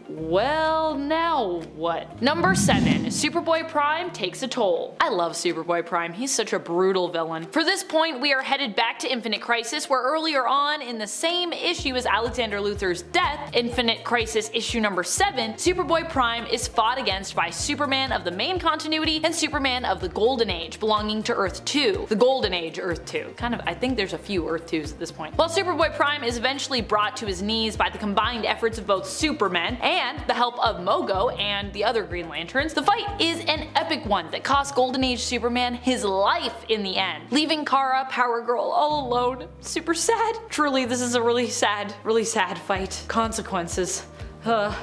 well, now what? Number 7. Superboy Prime takes a toll. I love Superboy Prime, he's such a brutal villain. For this point, we are headed back to Infinite Crisis, where earlier on in the same issue as Alexander Luthor's death, Infinite Crisis issue number 7, Superboy Prime is fought against by Superman of the main continuity and Superman of the Golden Age, belonging to Earth 2. The Golden Age Earth 2. I think there's a few Earth 2s at this point. While Superboy Prime is eventually brought to his knees by the combined efforts of both Supermen and the help of Mogo and the other Green Lanterns, the fight is an epic one that cost Golden Age Superman his life in the end, leaving Kara, Power Girl, all alone. Super sad. Truly, this is a really sad fight. Consequences.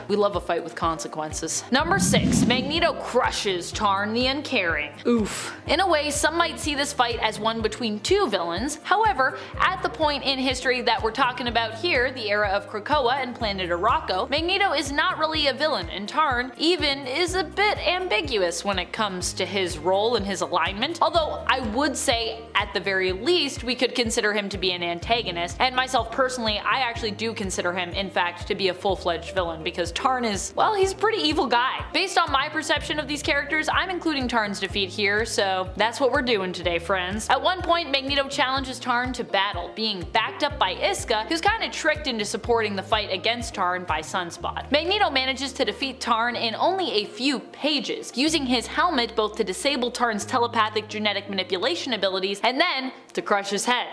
We love a fight with consequences. Number 6. Magneto crushes Tarn the Uncaring. Oof. In a way, some might see this fight as one between two villains. However, at the point in history that we're talking about here, the era of Krakoa and Planet Arakko, Magneto is not really a villain, and Tarn even is a bit ambiguous when it comes to his role and his alignment. Although I would say, at the very least, we could consider him to be an antagonist, and myself personally, I actually do consider him, in fact, to be a full-fledged villain, because Tarn is, well, he's a pretty evil guy. Based on my perception of these characters, I'm including Tarn's defeat here, so that's what we're doing today, friends. At one point, Magneto challenges Tarn to battle, being backed up by Iska, who's kinda tricked into supporting the fight against Tarn by Sunspot. Magneto manages to defeat Tarn in only a few pages, using his helmet both to disable Tarn's telepathic genetic manipulation abilities and then to crush his head.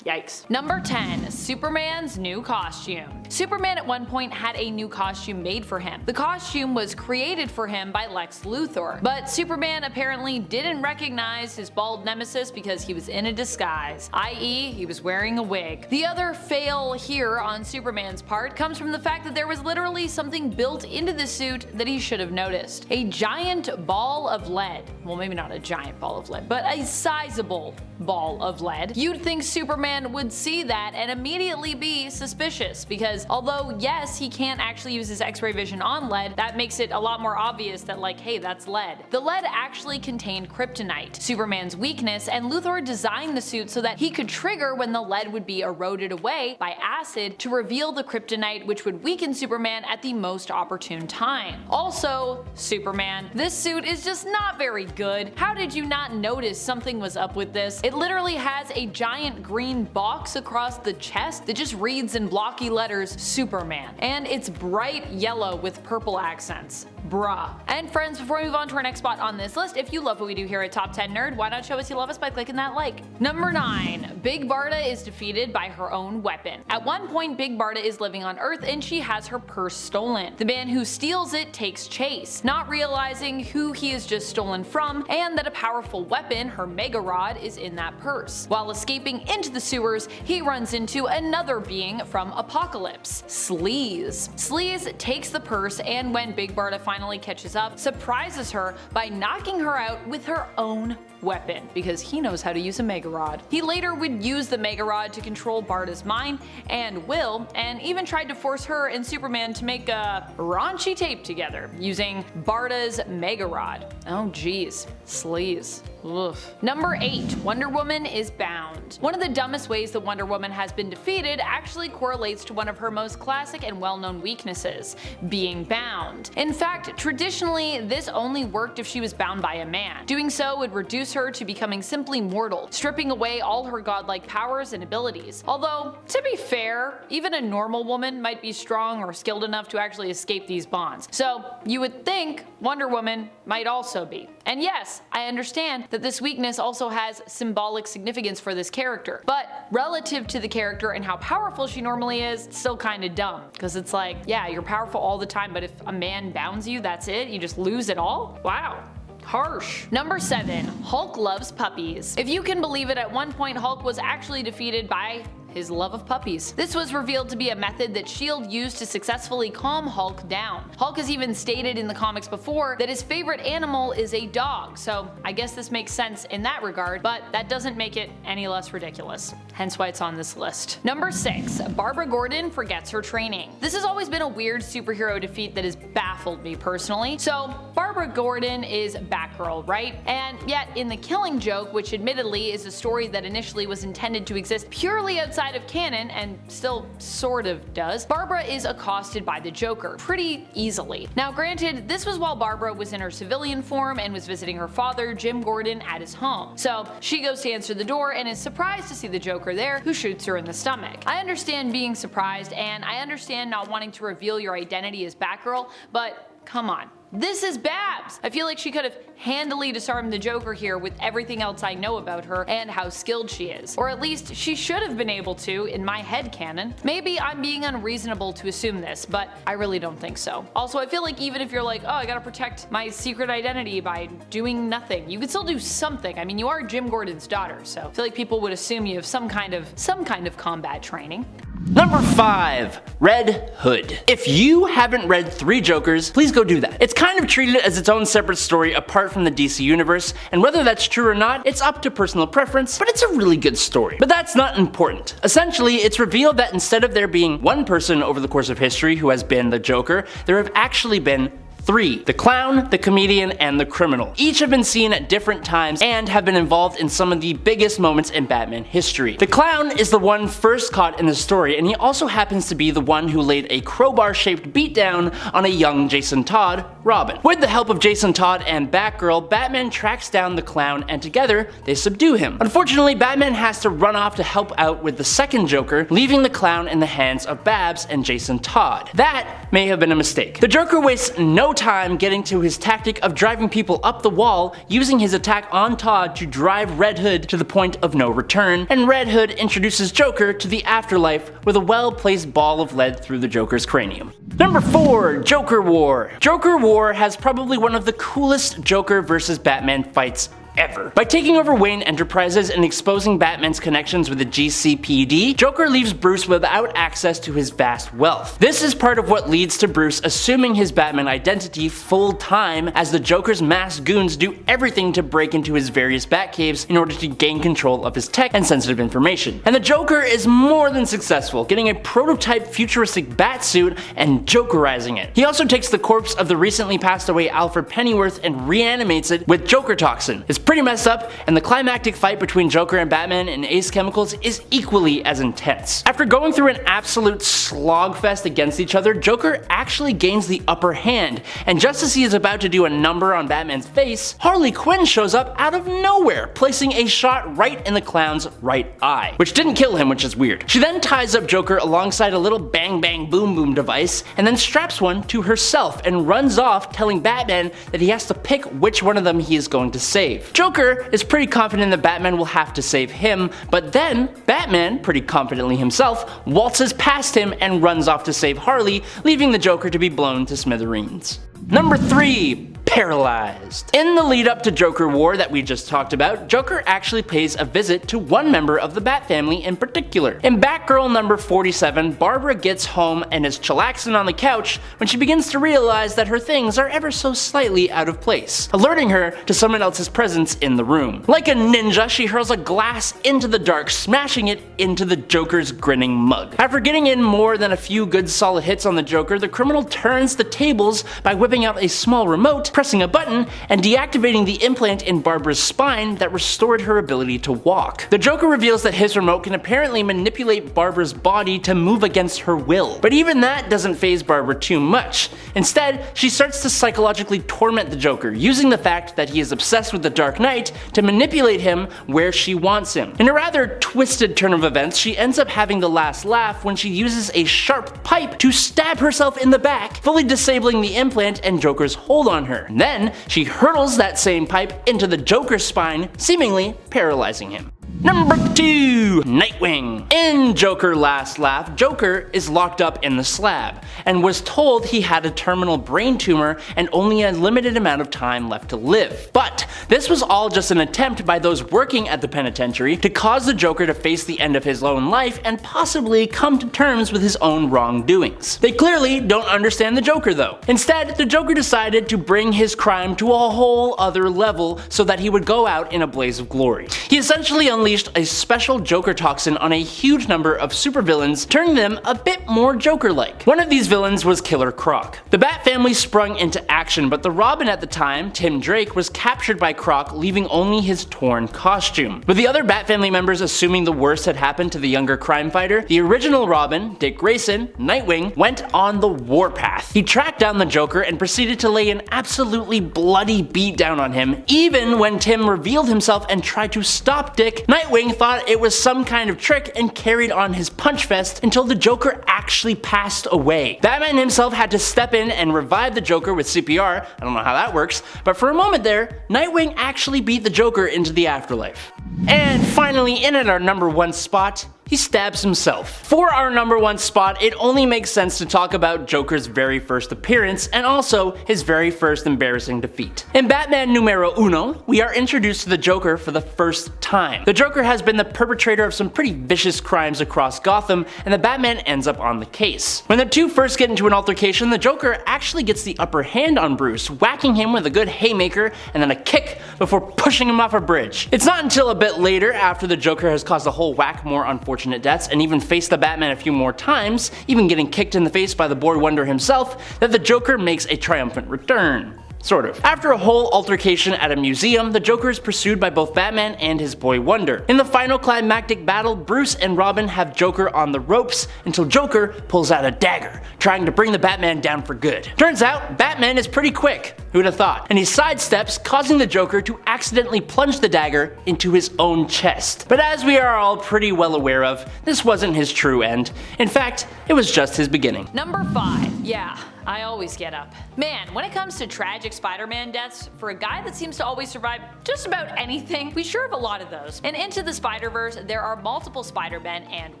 Yikes. Number 10. Superman's new costume. Superman at one point had a new costume made for him. The costume was created for him by Lex Luthor, but Superman apparently didn't recognize his bald nemesis because he was in a disguise, i.e. he was wearing a wig. The other fail here on Superman's part comes from the fact that there was literally something built into the suit that he should have noticed. A giant ball of lead. Well, maybe not a giant ball of lead, but a sizable ball of lead. You'd think Superman would see that and immediately be suspicious, because although yes, he can't actually use his X-ray vision on lead, that makes it a lot more obvious that, like, hey, that's lead. The lead actually contained kryptonite, Superman's weakness, and Luthor designed the suit so that he could trigger when the lead would be eroded away by acid to reveal the kryptonite, which would weaken Superman at the most opportune time. Also, Superman, this suit is just not very good. How did you not notice something was up with this? It literally has a giant green box across the chest that just reads in blocky letters Superman, and it's bright yellow with purple accents. Bruh. And friends, before we move on to our next spot on this list, if you love what we do here at Top 10 Nerd, why not show us you love us by clicking that like. Number 9. Big Barda is defeated by her own weapon. At one point, Big Barda is living on Earth and she has her purse stolen. The man who steals it takes chase, not realizing who he is just stolen from and that a powerful weapon, her Mega Rod, is in that purse. While escaping into the sewers, he runs into another being from Apocalypse, Sleaze. Sleaze takes the purse, and when Big Barda finally catches up, surprises her by knocking her out with her own weapon, because he knows how to use a Mega Rod. He later would use the Mega Rod to control Barda's mind and will, and even tried to force her and Superman to make a raunchy tape together using Barda's Mega Rod. Oh geez, sleaze. Oof. Number 8. Wonder Woman is bound. One of the dumbest ways that Wonder Woman has been defeated actually correlates to one of her most classic and well-known weaknesses, being bound. In fact, traditionally, this only worked if she was bound by a man. Doing so would reduce her to becoming simply mortal, stripping away all her godlike powers and abilities. Although, to be fair, even a normal woman might be strong or skilled enough to actually escape these bonds. So you would think Wonder Woman might also be. And yes, I understand that this weakness also has symbolic significance for this character, but relative to the character and how powerful she normally is, it's still kinda dumb. Because it's like, yeah, you're powerful all the time, but if a man bounds you, that's it? You just lose it all? Wow. Harsh. Number 7. Hulk loves puppies. If you can believe it, at one point Hulk was actually defeated by his love of puppies. This was revealed to be a method that S.H.I.E.L.D. used to successfully calm Hulk down. Hulk has even stated in the comics before that his favorite animal is a dog, so I guess this makes sense in that regard, but that doesn't make it any less ridiculous. Hence why it's on this list. Number 6. Barbara Gordon forgets her training. This has always been a weird superhero defeat that has baffled me personally. So Barbara Gordon is Batgirl, right? And yet in The Killing Joke, which admittedly is a story that initially was intended to exist purely outside of canon and still sort of does, Barbara is accosted by the Joker pretty easily. Now granted, this was while Barbara was in her civilian form and was visiting her father, Jim Gordon, at his home. So she goes to answer the door and is surprised to see the Joker there, who shoots her in the stomach. I understand being surprised, and I understand not wanting to reveal your identity as Batgirl, but come on. This is Babs! I feel like she could have handily disarmed the Joker here with everything else I know about her and how skilled she is. Or at least she should have been able to, in my headcanon. Maybe I'm being unreasonable to assume this, but I really don't think so. Also, I feel like even if you're like, oh, I gotta protect my secret identity by doing nothing, you could still do something. I mean, you are Jim Gordon's daughter, so I feel like people would assume you have some kind of combat training. Number 5. Red Hood. If you haven't read 3 Jokers, please go do that. It's kind of treated as its own separate story apart from the DC universe, and whether that's true or not, it's up to personal preference, but it's a really good story. But that's not important. Essentially, it's revealed that instead of there being one person over the course of history who has been the Joker, there have actually been 3. The clown, the comedian, and the criminal. Each have been seen at different times and have been involved in some of the biggest moments in Batman history. The clown is the one first caught in the story, and he also happens to be the one who laid a crowbar-shaped beatdown on a young Jason Todd, Robin. With the help of Jason Todd and Batgirl, Batman tracks down the clown and together they subdue him. Unfortunately, Batman has to run off to help out with the second Joker, leaving the clown in the hands of Babs and Jason Todd. That may have been a mistake. The Joker wastes no time getting to his tactic of driving people up the wall, using his attack on Todd to drive Red Hood to the point of no return, and Red Hood introduces Joker to the afterlife with a well-placed ball of lead through the Joker's cranium. Number 4. Joker War. Joker War has probably one of the coolest Joker versus Batman fights ever. By taking over Wayne Enterprises and exposing Batman's connections with the GCPD, Joker leaves Bruce without access to his vast wealth. This is part of what leads to Bruce assuming his Batman identity full time, as the Joker's masked goons do everything to break into his various Batcaves in order to gain control of his tech and sensitive information. And the Joker is more than successful, getting a prototype futuristic Batsuit and Jokerizing it. He also takes the corpse of the recently passed away Alfred Pennyworth and reanimates it with Joker Toxin. It's pretty messed up, and the climactic fight between Joker and Batman in Ace Chemicals is equally as intense. After going through an absolute slogfest against each other, Joker actually gains the upper hand, and just as he is about to do a number on Batman's face, Harley Quinn shows up out of nowhere, placing a shot right in the clown's right eye, which didn't kill him, which is weird. She then ties up Joker alongside a little bang bang boom boom device, and then straps one to herself and runs off, telling Batman that he has to pick which one of them he is going to save. Joker is pretty confident that Batman will have to save him, but then Batman, pretty confidently himself, waltzes past him and runs off to save Harley, leaving the Joker to be blown to smithereens. Number 3. Paralyzed. In the lead up to Joker War that we just talked about, Joker actually pays a visit to one member of the Bat family in particular. In Batgirl number 47, Barbara gets home and is chillaxing on the couch when she begins to realize that her things are ever so slightly out of place, alerting her to someone else's presence in the room. Like a ninja, she hurls a glass into the dark, smashing it into the Joker's grinning mug. After getting in more than a few good solid hits on the Joker, the criminal turns the tables by whipping out a small remote, pressing a button, and deactivating the implant in Barbara's spine that restored her ability to walk. The Joker reveals that his remote can apparently manipulate Barbara's body to move against her will. But even that doesn't faze Barbara too much. Instead, she starts to psychologically torment the Joker, using the fact that he is obsessed with the Dark Knight to manipulate him where she wants him. In a rather twisted turn of events, she ends up having the last laugh when she uses a sharp pipe to stab herself in the back, fully disabling the implant and Joker's hold on her. And then she hurtles that same pipe into the Joker's spine, seemingly paralyzing him. Number 2. Nightwing. In Joker Last Laugh, Joker is locked up in the slab, and was told he had a terminal brain tumor and only a limited amount of time left to live. But this was all just an attempt by those working at the penitentiary to cause the Joker to face the end of his own life and possibly come to terms with his own wrongdoings. They clearly don't understand the Joker though. Instead, the Joker decided to bring his crime to a whole other level so that he would go out in a blaze of glory. He essentially unleashed a special Joker toxin on a huge number of supervillains, turning them a bit more Joker-like. One of these villains was Killer Croc. The Bat family sprung into action, but the Robin at the time, Tim Drake, was captured by Croc, leaving only his torn costume. With the other Bat family members assuming the worst had happened to the younger crime fighter, the original Robin, Dick Grayson, Nightwing, went on the warpath. He tracked down the Joker and proceeded to lay an absolutely bloody beatdown on him. Even when Tim revealed himself and tried to stop Dick, Nightwing thought it was some kind of trick and carried on his punch fest until the Joker actually passed away. Batman himself had to step in and revive the Joker with CPR, I don't know how that works, but for a moment there, Nightwing actually beat the Joker into the afterlife. And finally, in at our number 1 spot, he stabs himself. For our number 1 spot, it only makes sense to talk about Joker's very first appearance and also his very first embarrassing defeat. In Batman numero uno, we are introduced to the Joker for the first time. The Joker has been the perpetrator of some pretty vicious crimes across Gotham, and the Batman ends up on the case. When the two first get into an altercation, the Joker actually gets the upper hand on Bruce, whacking him with a good haymaker and then a kick before pushing him off a bridge. It's not until a bit later, after the Joker has caused a whole whack more unfortunate deaths and even faced the Batman a few more times, even getting kicked in the face by the Boy Wonder himself, that the Joker makes a triumphant return. Sort of. After a whole altercation at a museum, the Joker is pursued by both Batman and his Boy Wonder. In the final climactic battle, Bruce and Robin have Joker on the ropes until Joker pulls out a dagger, trying to bring the Batman down for good. Turns out, Batman is pretty quick, who'd have thought, and he sidesteps, causing the Joker to accidentally plunge the dagger into his own chest. But as we are all pretty well aware of, this wasn't his true end. In fact, it was just his beginning. Number 5. Yeah, I always get up. Man, when it comes to tragic Spider-Man deaths, for a guy that seems to always survive just about anything, we sure have a lot of those. And Into the Spider-Verse, there are multiple Spider-Men and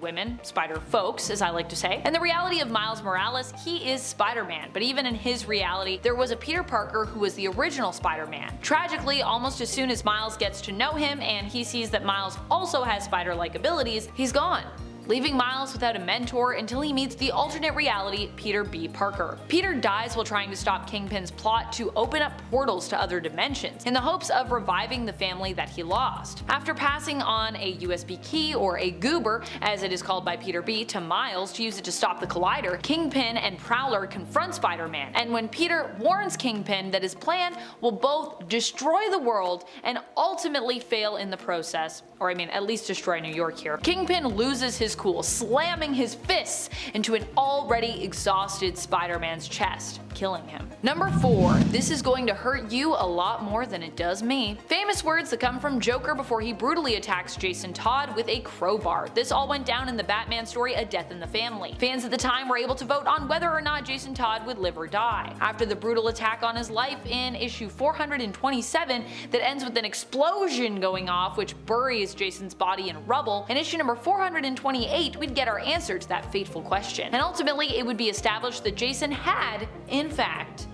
women, Spider-Folks as I like to say, and the reality of Miles Morales, he is Spider-Man, but even in his reality, there was a Peter Parker who was the original Spider-Man. Tragically, almost as soon as Miles gets to know him and he sees that Miles also has spider-like abilities, he's gone, leaving Miles without a mentor until he meets the alternate reality Peter B. Parker. Peter dies while trying to stop Kingpin's plot to open up portals to other dimensions, in the hopes of reviving the family that he lost. After passing on a USB key, or a goober, as it is called by Peter B, to Miles to use it to stop the collider, Kingpin and Prowler confront Spider-Man, and when Peter warns Kingpin that his plan will both destroy the world and ultimately fail in the process, or I mean at least destroy New York here, Kingpin loses his cool, slamming his fists into an already exhausted Spider-Man's chest, killing him. Number 4. This is going to hurt you a lot more than it does me. Famous words that come from Joker before he brutally attacks Jason Todd with a crowbar. This all went down in the Batman story A Death in the Family. Fans at the time were able to vote on whether or not Jason Todd would live or die. After the brutal attack on his life in issue 427 that ends with an explosion going off which buries Jason's body in rubble, in issue number 428 we'd get our answer to that fateful question. And ultimately it would be established that Jason had, in fact,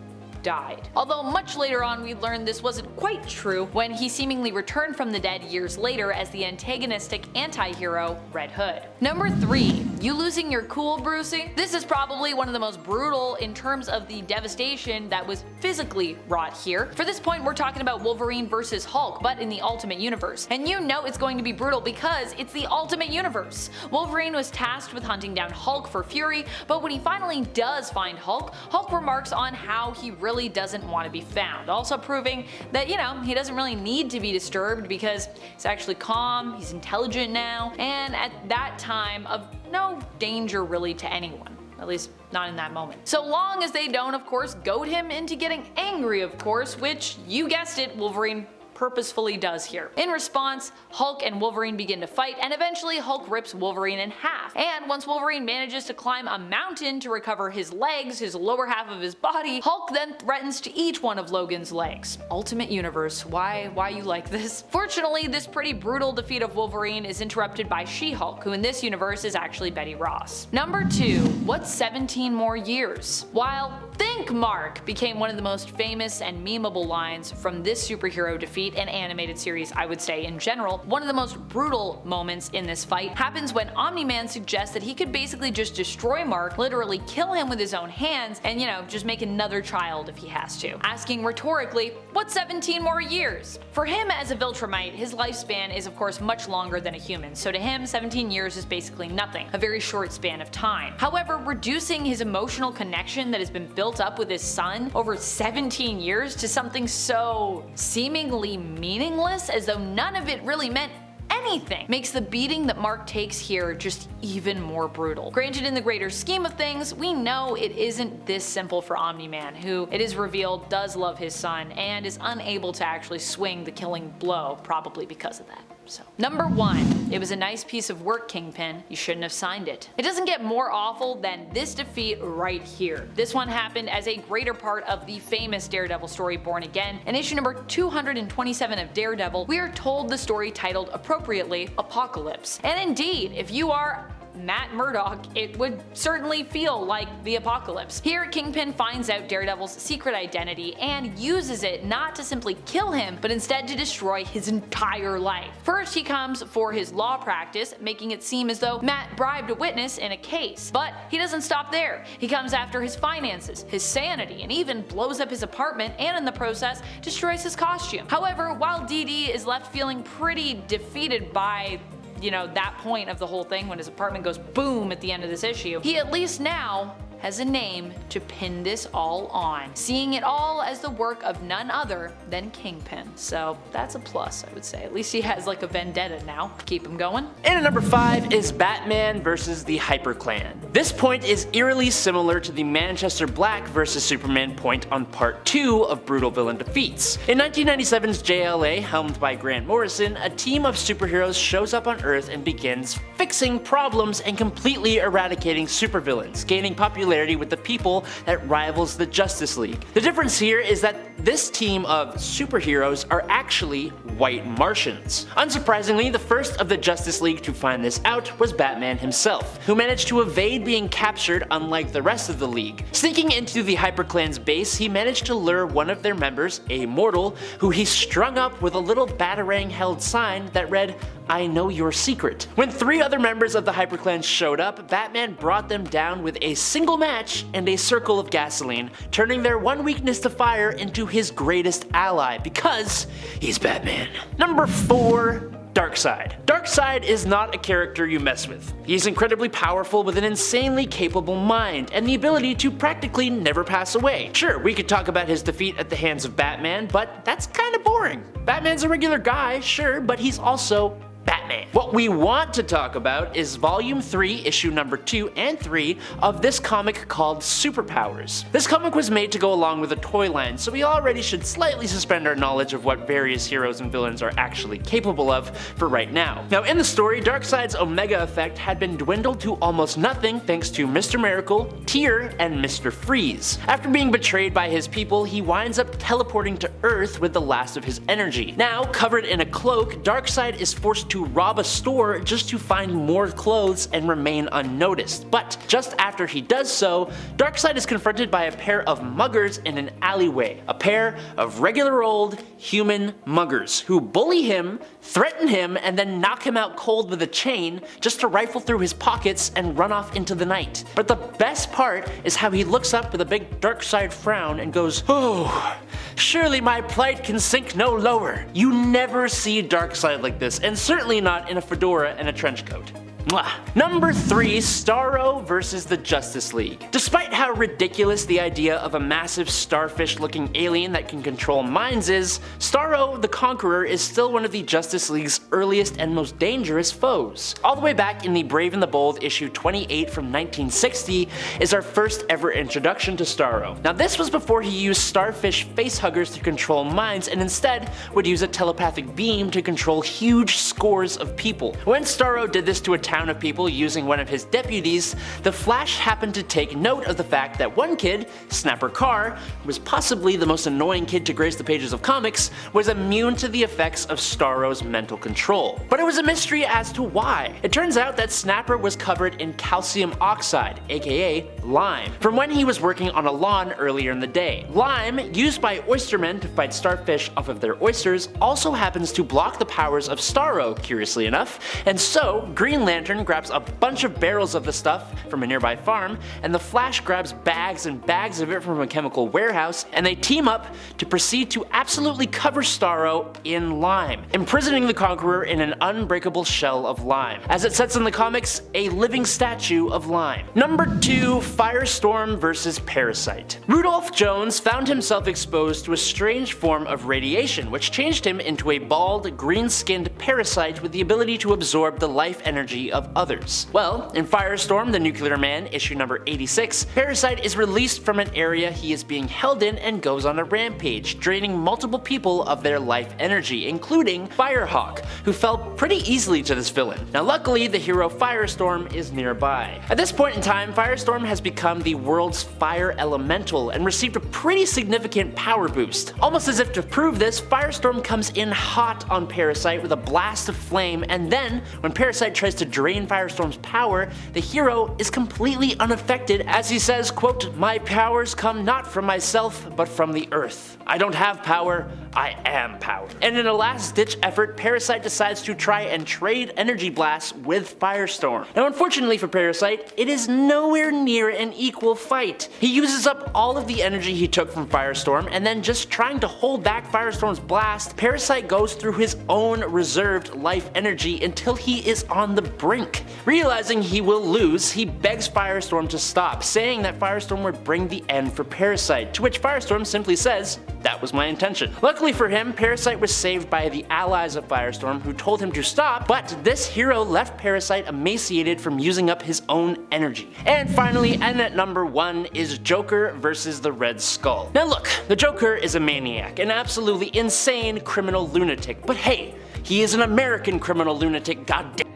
died. Although much later on we learned this wasn't quite true when he seemingly returned from the dead years later as the antagonistic anti-hero Red Hood. Number 3. You losing your cool, Brucey? This is probably one of the most brutal in terms of the devastation that was physically wrought here. For this point we're talking about Wolverine versus Hulk, but in the Ultimate Universe. And you know it's going to be brutal because it's the Ultimate Universe. Wolverine was tasked with hunting down Hulk for fury, but when he finally does find Hulk, Hulk remarks on how he really doesn't want to be found, also proving that, you know, he doesn't really need to be disturbed because he's actually calm, he's intelligent now, and at that time of no danger really to anyone. At least not in that moment. So long as they don't, of course, goad him into getting angry, of course, which, you guessed it, Wolverine purposefully does here. In response, Hulk and Wolverine begin to fight, and eventually Hulk rips Wolverine in half. And once Wolverine manages to climb a mountain to recover his legs, his lower half of his body, Hulk then threatens to eat one of Logan's legs. Ultimate Universe, why you like this? Fortunately, this pretty brutal defeat of Wolverine is interrupted by She-Hulk, who in this universe is actually Betty Ross. Number 2. What's 17 more years? While "Think, Mark" became one of the most famous and memeable lines from this superhero defeat and animated series, I would say in general, one of the most brutal moments in this fight happens when Omni-Man suggests that he could basically just destroy Mark, literally kill him with his own hands, and, you know, just make another child if he has to. Asking rhetorically, what's 17 more years? For him as a Viltrumite, his lifespan is of course much longer than a human, so to him 17 years is basically nothing, a very short span of time. However, reducing his emotional connection that has been built up with his son over 17 years to something so seemingly meaningless, as though none of it really meant anything, makes the beating that Mark takes here just even more brutal. Granted, in the greater scheme of things, we know it isn't this simple for Omni-Man, who, it is revealed, does love his son and is unable to actually swing the killing blow, probably because of that. So, number 1. It was a nice piece of work, Kingpin. You shouldn't have signed it. It doesn't get more awful than this defeat right here. This one happened as a greater part of the famous Daredevil story Born Again. In issue number 227 of Daredevil, we are told the story titled appropriately Apocalypse. And indeed, if you are Matt Murdock, it would certainly feel like the apocalypse. Here, Kingpin finds out Daredevil's secret identity and uses it not to simply kill him, but instead to destroy his entire life. First, he comes for his law practice, making it seem as though Matt bribed a witness in a case. But he doesn't stop there. He comes after his finances, his sanity, and even blows up his apartment, and in the process, destroys his costume. However, while DD is left feeling pretty defeated by, you know, that point of the whole thing when his apartment goes boom at the end of this issue, he at least now has a name to pin this all on, seeing it all as the work of none other than Kingpin. So that's a plus, I would say. At least he has like a vendetta now. Keep him going. And at number 5 is Batman versus the Hyper Clan. This point is eerily similar to the Manchester Black versus Superman point on part 2 of Brutal Villain Defeats. In 1997's JLA, helmed by Grant Morrison, a team of superheroes shows up on Earth and begins fixing problems and completely eradicating supervillains, gaining popularity with the people that rivals the Justice League. The difference here is that this team of superheroes are actually white Martians. Unsurprisingly, the first of the Justice League to find this out was Batman himself, who managed to evade being captured unlike the rest of the League. Sneaking into the HyperClan's base, he managed to lure one of their members, a mortal, who he strung up with a little Batarang-held sign that read, "I know your secret." When 3 other members of the HyperClan showed up, Batman brought them down with a single match and a circle of gasoline, turning their one weakness to fire into his greatest ally, because he's Batman. Number 4. Darkseid. Darkseid is not a character you mess with. He's incredibly powerful with an insanely capable mind, and the ability to practically never pass away. Sure, we could talk about his defeat at the hands of Batman, but that's kinda boring. Batman's a regular guy, sure, but he's also Batman. What we want to talk about is Volume 3, Issue number 2 and 3 of this comic called Superpowers. This comic was made to go along with a toy line, so we already should slightly suspend our knowledge of what various heroes and villains are actually capable of for right now. Now, in the story, Darkseid's Omega effect had been dwindled to almost nothing thanks to Mr. Miracle, Tyr, and Mr. Freeze. After being betrayed by his people, he winds up teleporting to Earth with the last of his energy. Now, covered in a cloak, Darkseid is forced to to rob a store just to find more clothes and remain unnoticed. But just after he does so, Darkseid is confronted by a pair of muggers in an alleyway. A pair of regular old human muggers who bully him, threaten him, and then knock him out cold with a chain just to rifle through his pockets and run off into the night. But the best part is how he looks up with a big Darkseid frown and goes, "Oh, surely my plight can sink no lower." You never see Darkseid like this, and certainly not in a fedora and a trench coat. Mwah. Number 3, Staro versus the Justice League. Despite how ridiculous the idea of a massive starfish-looking alien that can control minds is, Staro the Conqueror is still one of the Justice League's earliest and most dangerous foes. All the way back in the Brave and the Bold issue 28 from 1960 is our first ever introduction to Staro. Now this was before he used starfish facehuggers to control minds and instead would use a telepathic beam to control huge scores of people. When Staro did this to a town of people using one of his deputies, the Flash happened to take note of the fact that one kid, Snapper Carr, who was possibly the most annoying kid to grace the pages of comics, was immune to the effects of Staro's mental control. But it was a mystery as to why. It turns out that Snapper was covered in calcium oxide, aka lime, from when he was working on a lawn earlier in the day. Lime, used by oystermen to fight starfish off of their oysters, also happens to block the powers of Staro, curiously enough, and so Green Lantern grabs a bunch of barrels of the stuff from a nearby farm, and the Flash grabs bags and bags of it from a chemical warehouse, and they team up to proceed to absolutely cover Staro in lime, imprisoning the Conqueror in an unbreakable shell of lime. As it says in the comics, a living statue of lime. Number 2, Firestorm versus Parasite. Rudolph Jones found himself exposed to a strange form of radiation, which changed him into a bald, green-skinned parasite with the ability to absorb the life energy of others. Well, in Firestorm, the Nuclear Man, issue number 86, Parasite is released from an area he is being held in and goes on a rampage, draining multiple people of their life energy, including Firehawk, who fell pretty easily to this villain. Now luckily, the hero Firestorm is nearby. At this point in time, Firestorm has become the world's fire elemental and received a pretty significant power boost. Almost as if to prove this, Firestorm comes in hot on Parasite with a blast of flame, and then, when Parasite tries to drain Firestorm's power, the hero is completely unaffected as he says, quote, "My powers come not from myself, but from the earth. I don't have power, I am power." And in a last-ditch effort, Parasite decides to try and trade energy blasts with Firestorm. Now unfortunately for Parasite, it is nowhere near an equal fight. He uses up all of the energy he took from Firestorm, and then just trying to hold back Firestorm's blast, Parasite goes through his own reserved life energy until he is on the brink. Realizing he will lose, he begs Firestorm to stop, saying that Firestorm would bring the end for Parasite, to which Firestorm simply says, "That was my intention." Luckily for him, Parasite was saved by the allies of Firestorm who told him to stop, but this hero left Parasite emaciated from using up his own energy. And finally, and at number 1 is Joker versus the Red Skull. Now look, the Joker is a maniac, an absolutely insane criminal lunatic, but hey, he is an American criminal lunatic, goddamn.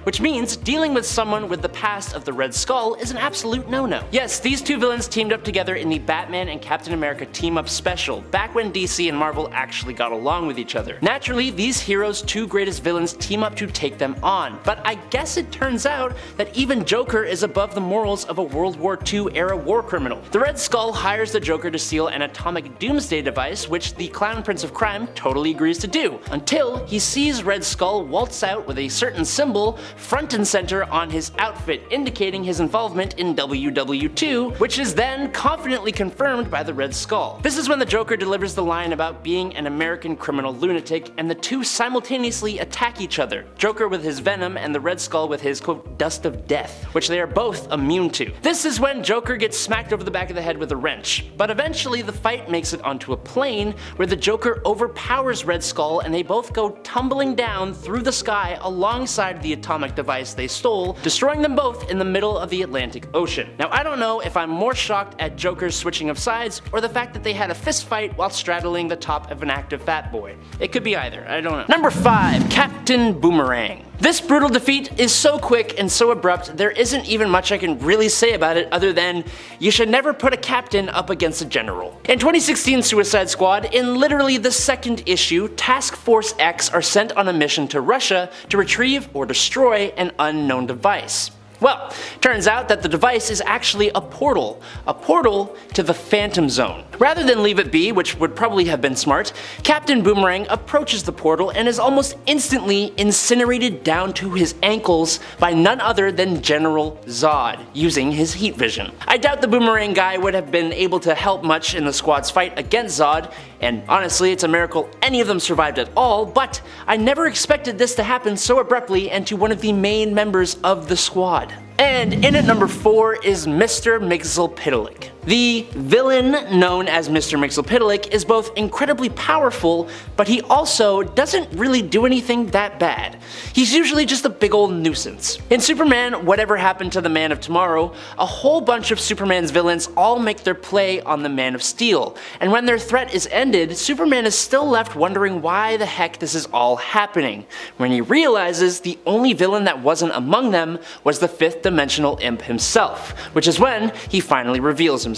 Which means dealing with someone with the past of the Red Skull is an absolute no-no. Yes, these two villains teamed up together in the Batman and Captain America Team-Up Special, back when DC and Marvel actually got along with each other. Naturally, these heroes' two greatest villains team up to take them on, but I guess it turns out that even Joker is above the morals of a World War II era war criminal. The Red Skull hires the Joker to steal an atomic doomsday device, which the Clown Prince of Crime totally agrees to do, until he sees Red Skull waltz out with a certain symbol front and center on his outfit, indicating his involvement in WW2, which is then confidently confirmed by the Red Skull. This is when the Joker delivers the line about being an American criminal lunatic, and the two simultaneously attack each other, Joker with his venom and the Red Skull with his, quote, dust of death, which they are both immune to. This is when Joker gets smacked over the back of the head with a wrench, but eventually the fight makes it onto a plane where the Joker overpowers Red Skull and they both go tumbling down through the sky alongside the atomic device they stole, destroying them both in the middle of the Atlantic Ocean. Now I don't know if I'm more shocked at Joker's switching of sides or the fact that they had a fist fight while straddling the top of an active fat boy. It could be either, I don't know. Number 5, Captain Boomerang. This brutal defeat is so quick and so abrupt there isn't even much I can really say about it other than you should never put a captain up against a general. In 2016 Suicide Squad, in literally the second issue, Task Force X are sent on a mission to Russia to retrieve or destroy an unknown device. Well, turns out that the device is actually a portal to the Phantom Zone. Rather than leave it be, which would probably have been smart, Captain Boomerang approaches the portal and is almost instantly incinerated down to his ankles by none other than General Zod, using his heat vision. I doubt the Boomerang guy would have been able to help much in the squad's fight against Zod, and honestly it's a miracle any of them survived at all, but I never expected this to happen so abruptly and to one of the main members of the squad. And in at number 4 is Mr. Mxyzptlk. The villain known as Mr. Mxyzptlk is both incredibly powerful, but he also doesn't really do anything that bad. He's usually just a big old nuisance. In Superman Whatever Happened to the Man of Tomorrow, a whole bunch of Superman's villains all make their play on the Man of Steel, and when their threat is ended, Superman is still left wondering why the heck this is all happening, when he realizes the only villain that wasn't among them was the fifth dimensional imp himself, which is when he finally reveals himself.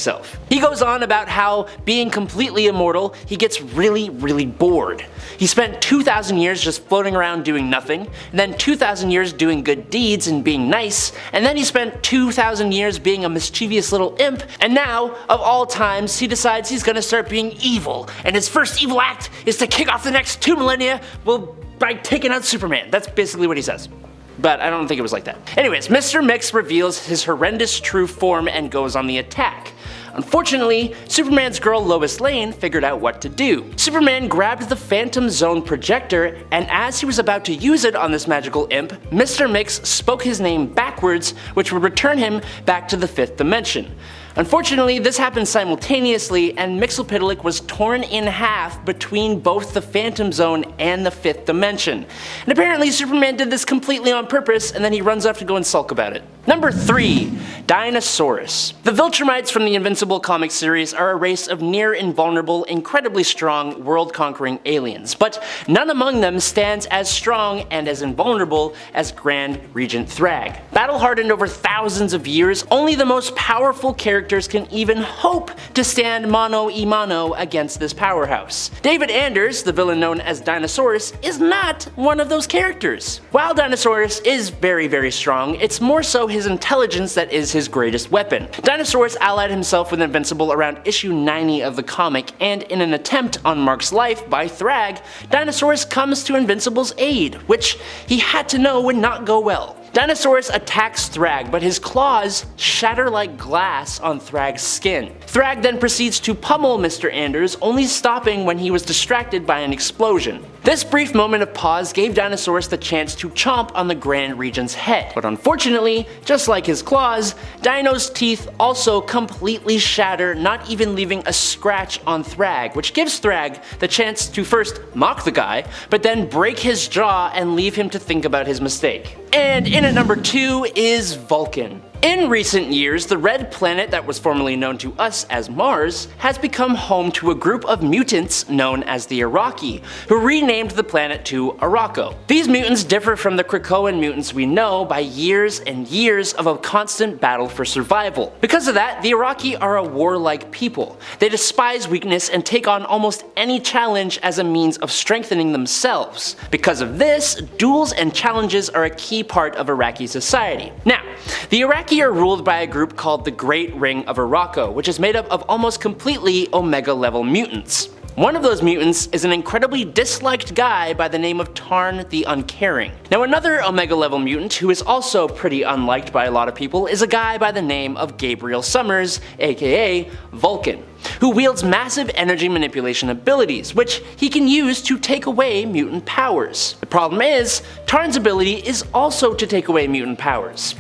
He goes on about how, being completely immortal, he gets really bored. He spent 2,000 years just floating around doing nothing, and then 2,000 years doing good deeds and being nice, and then he spent 2,000 years being a mischievous little imp, and now, of all times, he decides he's gonna start being evil, and his first evil act is to kick off the next 2 millennia, well, by taking out Superman. That's basically what he says. But I don't think it was like that. Anyways, Mr. Mix reveals his horrendous true form and goes on the attack. Unfortunately, Superman's girl Lois Lane figured out what to do. Superman grabbed the Phantom Zone projector, and as he was about to use it on this magical imp, Mr. Mix spoke his name backwards, which would return him back to the 5th dimension. Unfortunately, this happened simultaneously, and Mxyzptlk was torn in half between both the Phantom Zone and the 5th dimension. And apparently Superman did this completely on purpose, and then he runs off to go and sulk about it. Number 3. Dinosaurus. The Viltrumites from the Invincible comic series are a race of near invulnerable, incredibly strong, world-conquering aliens, but none among them stands as strong and as invulnerable as Grand Regent Thrag. Battle-hardened over thousands of years, only the most powerful characters can even hope to stand mano-a-mano against this powerhouse. David Anders, the villain known as Dinosaurus, is not one of those characters. While Dinosaurus is very strong, it's more so his intelligence that is his greatest weapon. Dinosaurus allied himself with Invincible around issue 90 of the comic, and in an attempt on Mark's life by Thrag, Dinosaurus comes to Invincible's aid, which he had to know would not go well. Dinosaurus attacks Thrag, but his claws shatter like glass on Thrag's skin. Thrag then proceeds to pummel Mr. Anders, only stopping when he was distracted by an explosion. This brief moment of pause gave Dinosaurus the chance to chomp on the Grand Regent's head, but unfortunately, just like his claws, Dino's teeth also completely shatter, not even leaving a scratch on Thrag, which gives Thrag the chance to first mock the guy, but then break his jaw and leave him to think about his mistake. And in at number 2 is Vulcan. In recent years, the red planet that was formerly known to us as Mars has become home to a group of mutants known as the Iraqi, who renamed the planet to Arakko. These mutants differ from the Krakoan mutants we know by years and years of a constant battle for survival. Because of that, the Iraqi are a warlike people. They despise weakness and take on almost any challenge as a means of strengthening themselves. Because of this, duels and challenges are a key part of Iraqi society. Now, the Iraqi are ruled by a group called the Great Ring of Arakko, which is made up of almost completely Omega level mutants. One of those mutants is an incredibly disliked guy by the name of Tarn the Uncaring. Now another Omega level mutant who is also pretty unliked by a lot of people is a guy by the name of Gabriel Summers, aka Vulcan, who wields massive energy manipulation abilities, which he can use to take away mutant powers. The problem is, Tarn's ability is also to take away mutant powers.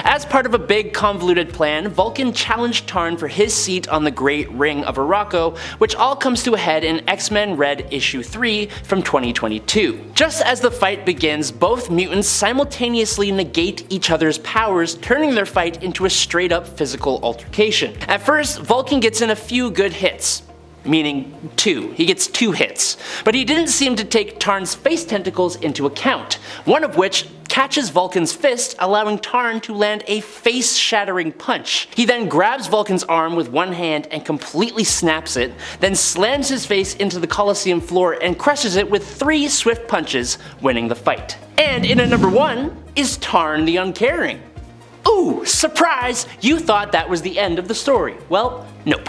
As part of a big convoluted plan, Vulcan challenged Tarn for his seat on the Great Ring of Arakko, which all comes to a head in X-Men Red issue 3 from 2022. Just as the fight begins, both mutants simultaneously negate each other's powers, turning their fight into a straight up physical altercation. At first, Vulcan gets in a few good hits. Meaning 2. He gets 2 hits. But he didn't seem to take Tarn's face tentacles into account, one of which catches Vulcan's fist, allowing Tarn to land a face-shattering punch. He then grabs Vulcan's arm with one hand and completely snaps it, then slams his face into the Coliseum floor and crushes it with 3 swift punches, winning the fight. And in at number 1 is Tarn the Uncaring. Ooh, surprise! You thought that was the end of the story. Well, nope.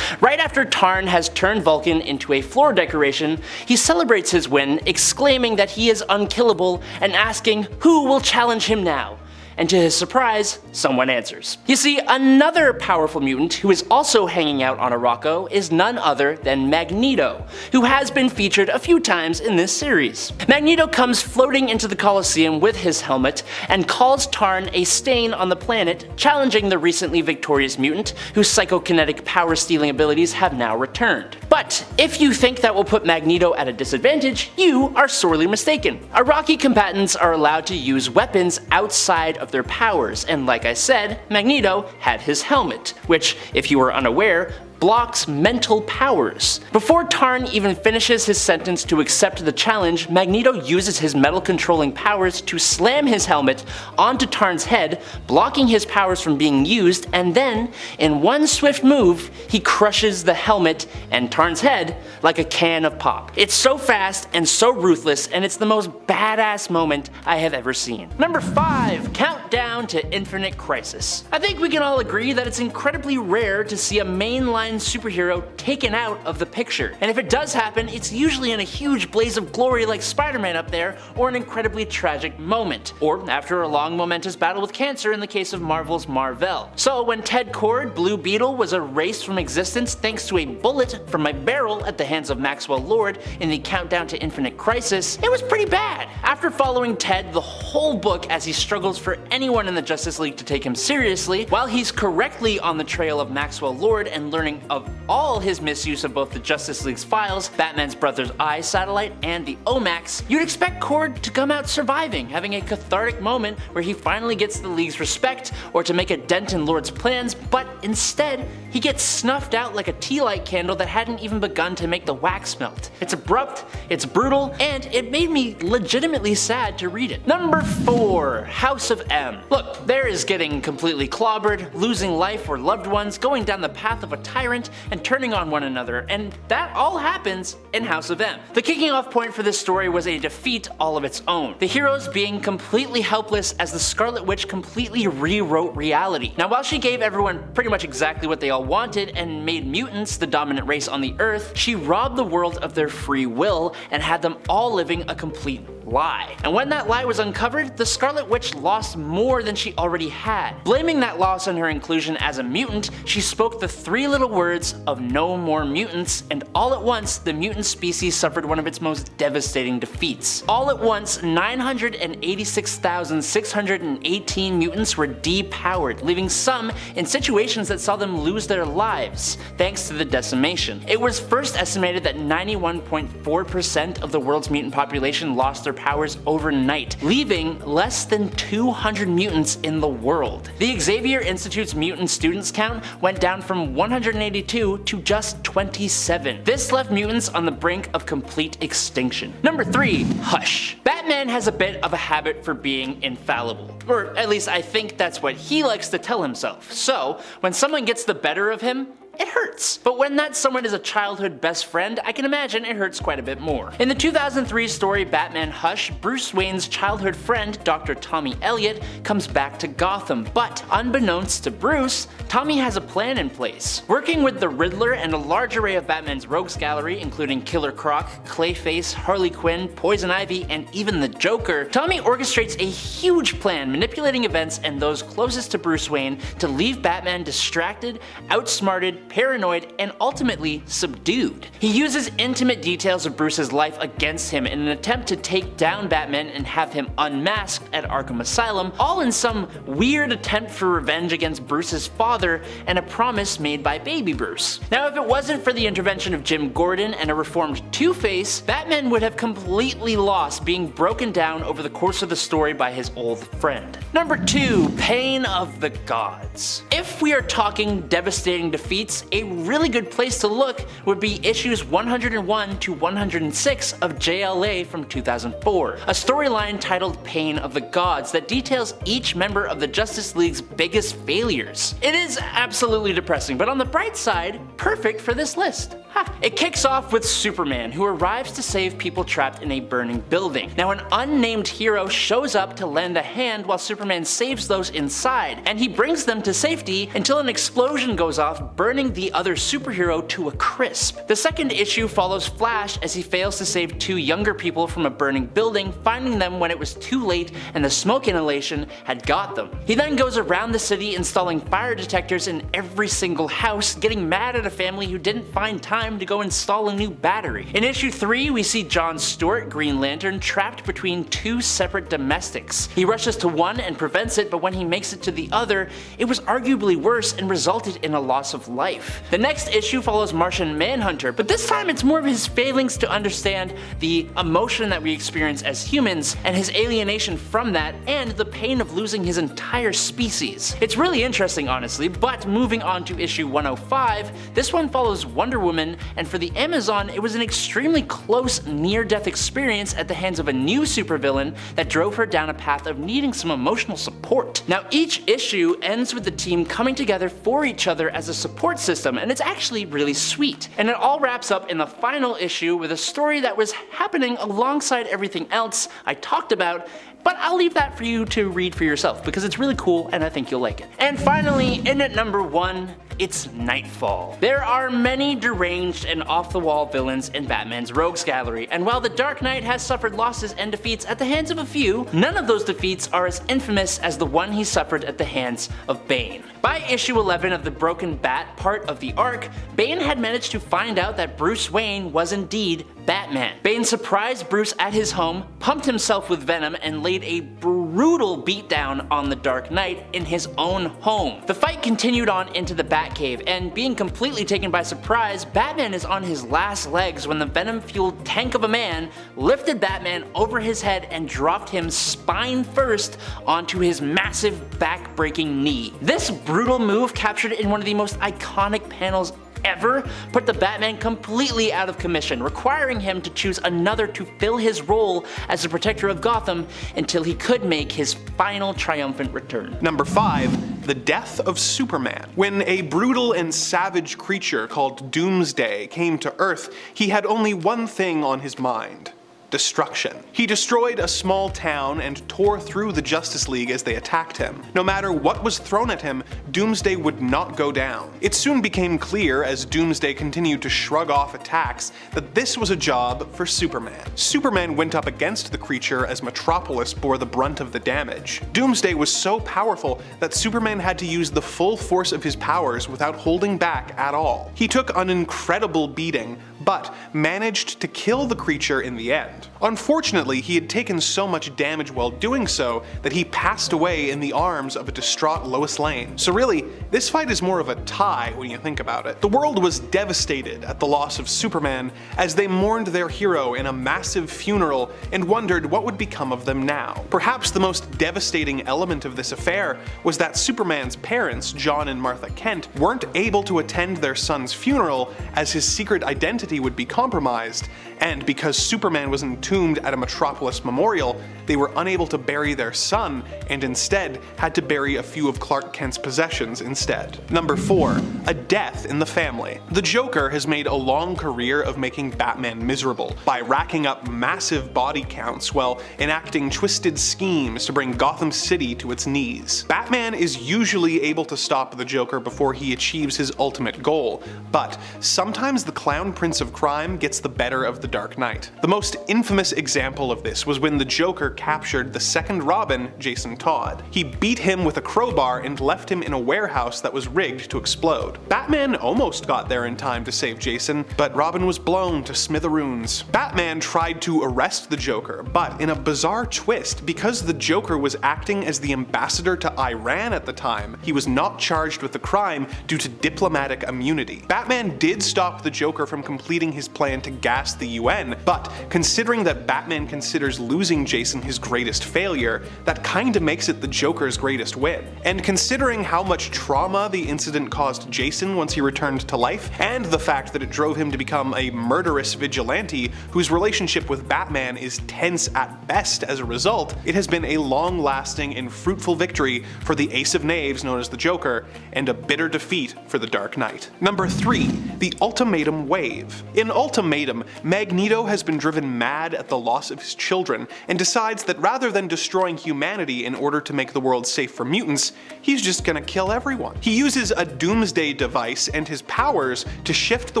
Right after Tarn has turned Vulcan into a floor decoration, he celebrates his win, exclaiming that he is unkillable and asking who will challenge him now. And to his surprise, someone answers. You see, another powerful mutant who is also hanging out on Arakko is none other than Magneto, who has been featured a few times in this series. Magneto comes floating into the Coliseum with his helmet and calls Tarn a stain on the planet, challenging the recently victorious mutant whose psychokinetic power-stealing abilities have now returned. But if you think that will put Magneto at a disadvantage, you are sorely mistaken. Araki combatants are allowed to use weapons outside of their powers, and like I said, Magneto had his helmet, which, if you are unaware, blocks mental powers. Before Tarn even finishes his sentence to accept the challenge, Magneto uses his metal-controlling powers to slam his helmet onto Tarn's head, blocking his powers from being used, and then, in one swift move, he crushes the helmet and Tarn's head like a can of pop. It's so fast and so ruthless, and it's the most badass moment I have ever seen. Number 5, Countdown to Infinite Crisis. I think we can all agree that it's incredibly rare to see a mainline superhero taken out of the picture. And if it does happen, it's usually in a huge blaze of glory like SpiderMan up there, or an incredibly tragic moment, or after a long momentous battle with cancer in the case of Marvel's Mar-Vell. So when Ted Kord, Blue Beetle, was erased from existence thanks to a bullet from a barrel at the hands of Maxwell Lord in the Countdown to Infinite Crisis, it was pretty bad. After following Ted the whole book as he struggles for anyone in the Justice League to take him seriously, while he's correctly on the trail of Maxwell Lord and learning of all his misuse of both the Justice League's files, Batman's Brother's Eye satellite, and the OMAX, you'd expect Kord to come out surviving, having a cathartic moment where he finally gets the League's respect or to make a dent in Lord's plans, but instead, he gets snuffed out like a tea light candle that hadn't even begun to make the wax melt. It's abrupt, it's brutal, and it made me legitimately sad to read it. Number 4, House of M. Look, there is getting completely clobbered, losing life or loved ones, going down the path of a tyrant, and turning on one another, and that all happens in House of M. The kicking off point for this story was a defeat all of its own, the heroes being completely helpless as the Scarlet Witch completely rewrote reality. Now while she gave everyone pretty much exactly what they all wanted and made mutants the dominant race on the Earth, she robbed the world of their free will and had them all living a complete lie. And when that lie was uncovered, the Scarlet Witch lost more than she already had. Blaming that loss on her inclusion as a mutant, she spoke the 3 little words of no more mutants, and all at once, the mutant species suffered one of its most devastating defeats. All at once, 986,618 mutants were depowered, leaving some in situations that saw them lose their lives, thanks to the decimation. It was first estimated that 91.4% of the world's mutant population lost their powers overnight, leaving less than 200 mutants in the world. The Xavier Institute's mutant students count went down from 182 to just 27. This left mutants on the brink of complete extinction. Number 3, Hush. Batman has a bit of a habit for being infallible, or at least I think that's what he likes to tell himself. So, when someone gets the better of him, it hurts. But when that someone is a childhood best friend, I can imagine it hurts quite a bit more. In the 2003 story Batman Hush, Bruce Wayne's childhood friend, Dr. Tommy Elliot, comes back to Gotham, but unbeknownst to Bruce, Tommy has a plan in place. Working with the Riddler and a large array of Batman's rogues gallery, including Killer Croc, Clayface, Harley Quinn, Poison Ivy, and even the Joker, Tommy orchestrates a huge plan manipulating events and those closest to Bruce Wayne to leave Batman distracted, outsmarted, paranoid, and ultimately subdued. He uses intimate details of Bruce's life against him in an attempt to take down Batman and have him unmasked at Arkham Asylum, all in some weird attempt for revenge against Bruce's father and a promise made by baby Bruce. Now if it wasn't for the intervention of Jim Gordon and a reformed Two-Face, Batman would have completely lost, being broken down over the course of the story by his old friend. Number 2, Pain of the Gods. If we are talking devastating defeats, Comics, a really good place to look would be issues 101 to 106 of JLA from 2004, a storyline titled Pain of the Gods that details each member of the Justice League's biggest failures. It is absolutely depressing, but on the bright side, perfect for this list. It kicks off with Superman, who arrives to save people trapped in a burning building. Now, an unnamed hero shows up to lend a hand while Superman saves those inside, and he brings them to safety until an explosion goes off, burning the other superhero to a crisp. The second issue follows Flash as he fails to save two younger people from a burning building, finding them when it was too late and the smoke inhalation had got them. He then goes around the city installing fire detectors in every single house, getting mad at a family who didn't find time to go install a new battery. In issue 3, we see John Stewart, Green Lantern, trapped between two separate domestics. He rushes to one and prevents it, but when he makes it to the other, it was arguably worse and resulted in a loss of life. The next issue follows Martian Manhunter, but this time it's more of his failings to understand the emotion that we experience as humans, and his alienation from that, and the pain of losing his entire species. It's really interesting, honestly, but moving on to issue 105, this one follows Wonder Woman, and for the Amazon, it was an extremely close near-death experience at the hands of a new supervillain that drove her down a path of needing some emotional support. Now, each issue ends with the team coming together for each other as a support system, and it's actually really sweet. And it all wraps up in the final issue with a story that was happening alongside everything else I talked about, but I'll leave that for you to read for yourself because it's really cool and I think you'll like it. And finally, in at number 1, it's Nightfall. There are many deranged and off-the-wall villains in Batman's rogues gallery, and while the Dark Knight has suffered losses and defeats at the hands of a few, none of those defeats are as infamous as the one he suffered at the hands of Bane. By issue 11 of the Broken Bat part of the arc, Bane had managed to find out that Bruce Wayne was indeed Batman. Bane surprised Bruce at his home, pumped himself with venom, and laid a brutal beatdown on the Dark Knight in his own home. The fight continued on into the Batcave, and being completely taken by surprise, Batman is on his last legs when the venom-fueled tank of a man lifted Batman over his head and dropped him spine first onto his massive back-breaking knee. This brutal move, captured in one of the most iconic panels ever, put the Batman completely out of commission, requiring him to choose another to fill his role as the protector of Gotham until he could make his final triumphant return. Number 5, the death of Superman. When a brutal and savage creature called Doomsday came to Earth, he had only one thing on his mind: destruction. He destroyed a small town and tore through the Justice League as they attacked him. No matter what was thrown at him, Doomsday would not go down. It soon became clear as Doomsday continued to shrug off attacks that this was a job for Superman. Superman went up against the creature as Metropolis bore the brunt of the damage. Doomsday was so powerful that Superman had to use the full force of his powers without holding back at all. He took an incredible beating, but managed to kill the creature in the end. Unfortunately, he had taken so much damage while doing so that he passed away in the arms of a distraught Lois Lane. So really, this fight is more of a tie when you think about it. The world was devastated at the loss of Superman as they mourned their hero in a massive funeral and wondered what would become of them now. Perhaps the most devastating element of this affair was that Superman's parents, John and Martha Kent, weren't able to attend their son's funeral as his secret identity would be compromised, and because Superman was entombed at a Metropolis memorial, they were unable to bury their son and instead had to bury a few of Clark Kent's possessions instead. Number 4, a death in the family. The Joker has made a long career of making Batman miserable by racking up massive body counts while enacting twisted schemes to bring Gotham City to its knees. Batman is usually able to stop the Joker before he achieves his ultimate goal, but sometimes the Clown Prince of Crime gets the better of the Dark Knight. The most infamous example of this was when the Joker captured the second Robin, Jason Todd. He beat him with a crowbar and left him in a warehouse that was rigged to explode. Batman almost got there in time to save Jason, but Robin was blown to smithereens. Batman tried to arrest the Joker, but in a bizarre twist, because the Joker was acting as the ambassador to Iran at the time, he was not charged with the crime due to diplomatic immunity. Batman did stop the Joker from completing completing his plan to gas the UN, but considering that Batman considers losing Jason his greatest failure, that kinda makes it the Joker's greatest win. And considering how much trauma the incident caused Jason once he returned to life, and the fact that it drove him to become a murderous vigilante whose relationship with Batman is tense at best as a result, it has been a long-lasting and fruitful victory for the Ace of Knaves known as the Joker, and a bitter defeat for the Dark Knight. Number 3. The Ultimatum Wave. In Ultimatum, Magneto has been driven mad at the loss of his children, and decides that rather than destroying humanity in order to make the world safe for mutants, he's just gonna kill everyone. He uses a doomsday device and his powers to shift the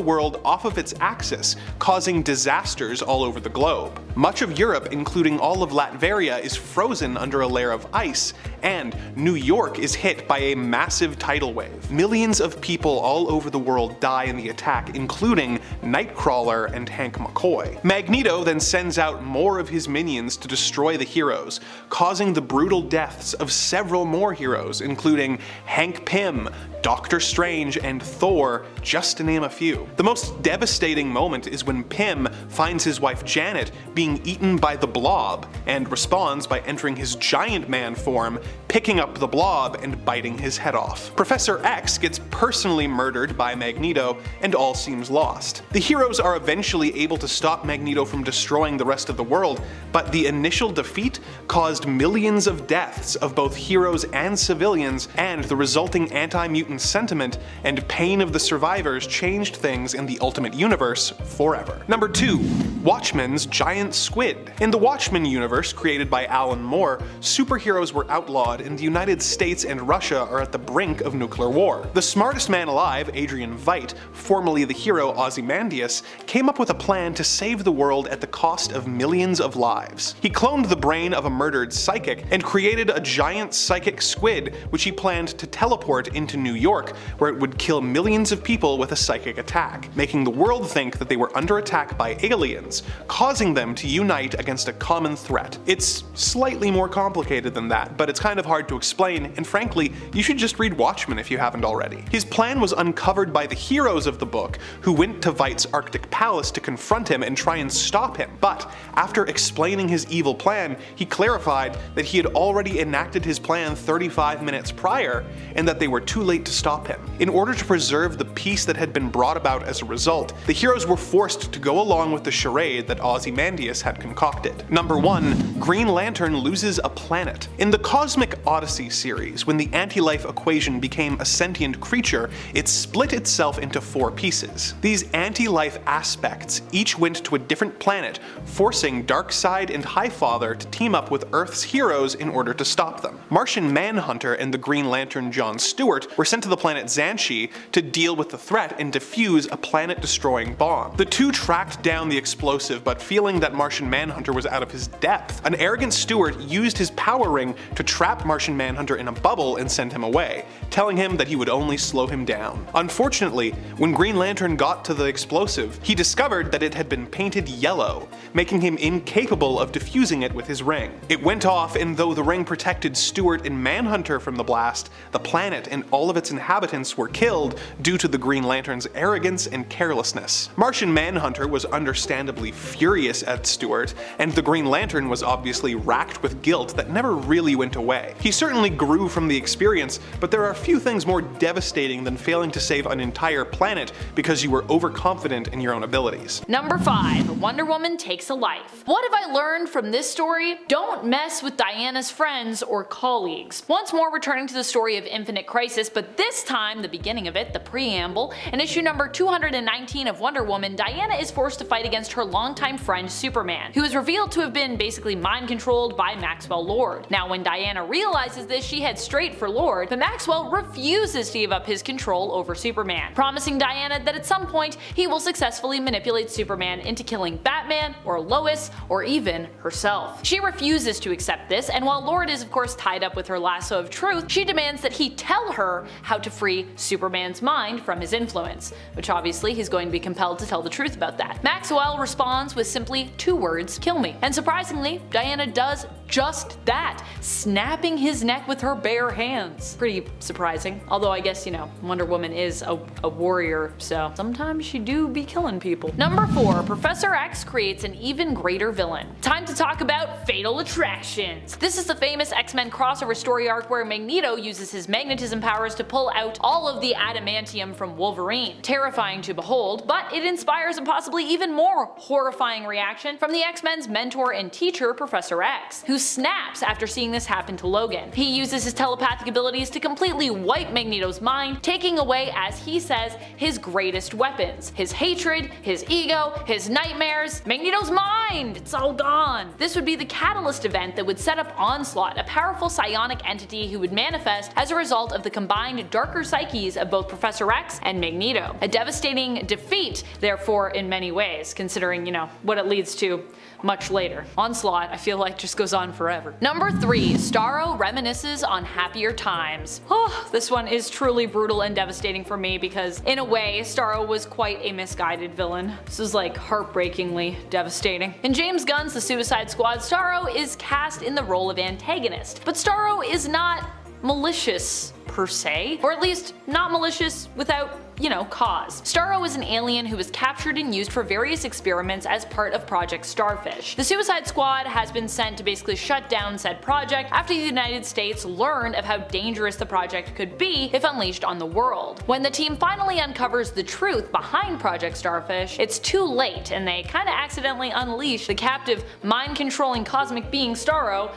world off of its axis, causing disasters all over the globe. Much of Europe, including all of Latveria, is frozen under a layer of ice, and New York is hit by a massive tidal wave. Millions of people all over the world die in the attack, including Nightcrawler and Hank McCoy. Magneto then sends out more of his minions to destroy the heroes, causing the brutal deaths of several more heroes, including Hank Pym, Doctor Strange, and Thor, just to name a few. The most devastating moment is when Pym finds his wife Janet being eaten by the Blob, and responds by entering his giant man form, picking up the Blob and biting his head off. Professor X gets personally murdered by Magneto, and all seems lost. The heroes are eventually able to stop Magneto from destroying the rest of the world, but the initial defeat caused millions of deaths of both heroes and civilians, and the resulting anti-mutant sentiment and pain of the survivors changed things in the Ultimate Universe forever. Number 2. Watchmen's Giant Squid. In the Watchmen universe created by Alan Moore, superheroes were outlawed and the United States and Russia are at the brink of nuclear war. The smartest man alive, Adrian Veidt, formerly the hero Ozymandias, came up with a plan to save the world at the cost of millions of lives. He cloned the brain of a murdered psychic and created a giant psychic squid which he planned to teleport into New York, where it would kill millions of people with a psychic attack, making the world think that they were under attack by aliens, causing them to unite against a common threat. It's slightly more complicated than that, but it's kind of hard to explain, and frankly, you should just read Watchmen if you haven't already. His plan was uncovered by the heroes of the book, who went to Veidt's Arctic Palace to confront him and try and stop him, but after explaining his evil plan, he clarified that he had already enacted his plan 35 minutes prior, and that they were too late to stop him. In order to preserve the peace that had been brought about as a result, the heroes were forced to go along with the charade that Ozymandias had concocted. Number 1. Green Lantern loses a planet. In the Cosmic Odyssey series, when the anti-life equation became a sentient creature, it split itself into 4 pieces. These anti-life aspects each went to a different planet, forcing Darkseid and Highfather to team up with Earth's heroes in order to stop them. Martian Manhunter and the Green Lantern John Stewart were sent to the planet Xanshi to deal with the threat and defuse a planet-destroying bomb. The two tracked down the explosive, but feeling that Martian Manhunter was out of his depth, an arrogant Stewart used his power ring to trap Martian Manhunter in a bubble and send him away, telling him that he would only slow him down. Unfortunately, when Green Lantern got to the explosive, he discovered that it had been painted yellow, making him incapable of defusing it with his ring. It went off, and though the ring protected Stewart and Manhunter from the blast, the planet and all of its inhabitants were killed due to the Green Lantern's arrogance and carelessness. Martian Manhunter was understandably furious at Stewart, and the Green Lantern was obviously racked with guilt that never really went away. He certainly grew from the experience, but there are few things more devastating than failing to save an entire planet because you were overconfident in your own abilities. Number 5. Wonder Woman takes a life. What have I learned from this story? Don't mess with Diana's friends or colleagues. Once more returning to the story of Infinite Crisis, but this time the beginning of it, the preamble. In issue number 219 of Wonder Woman, Diana is forced to fight against her longtime friend Superman, who is revealed to have been basically mind controlled by Maxwell Lord. Now when Diana realizes this, she heads straight for Lord, but Maxwell refuses to give up his control over Superman, promising Diana that at some point he will successfully manipulate Superman into killing Batman or Lois or even herself. She refuses to accept this, and while Lord is of course tied up with her lasso of truth, she demands that he tell her how to free Superman's mind from his influence, which obviously he's going to be compelled to tell the truth about that. Maxwell responds with simply 2 words, "kill me," and surprisingly, Diana does just that, snapping his neck with her bare hands. Pretty surprising. Although I guess, you know, Wonder Woman is a warrior, so sometimes she do be killing people. Number 4. Professor X creates an even greater villain. Time to talk about Fatal Attractions. This is the famous X-Men crossover story arc where Magneto uses his magnetism powers to pull out all of the adamantium from Wolverine. Terrifying to behold, but it inspires a possibly even more horrifying reaction from the X-Men's mentor and teacher, Professor X, who snaps after seeing this happen to Logan. He uses his telepathic abilities to completely wipe Magneto's mind, taking away, as he says, his greatest weapons. His hatred, his ego, his nightmares, Magneto's mind! It's all gone! This would be the catalyst event that would set up Onslaught, a powerful psionic entity who would manifest as a result of the combined darker psyches of both Professor X and Magneto. A devastating defeat, therefore, in many ways, considering, you know, what it leads to much later. Onslaught, I feel like, just goes on forever. Number 3. Starro reminisces on happier times. Oh, this one is truly brutal and devastating for me because, in a way, Starro was quite a misguided villain. This is like heartbreakingly devastating. In James Gunn's The Suicide Squad, Starro is cast in the role of antagonist, but Starro is not malicious per se, or at least not malicious without, you know, cause. Starro is an alien who was captured and used for various experiments as part of Project Starfish. The Suicide Squad has been sent to basically shut down said project after the United States learned of how dangerous the project could be if unleashed on the world. When the team finally uncovers the truth behind Project Starfish, it's too late and they kinda accidentally unleash the captive, mind-controlling cosmic being Starro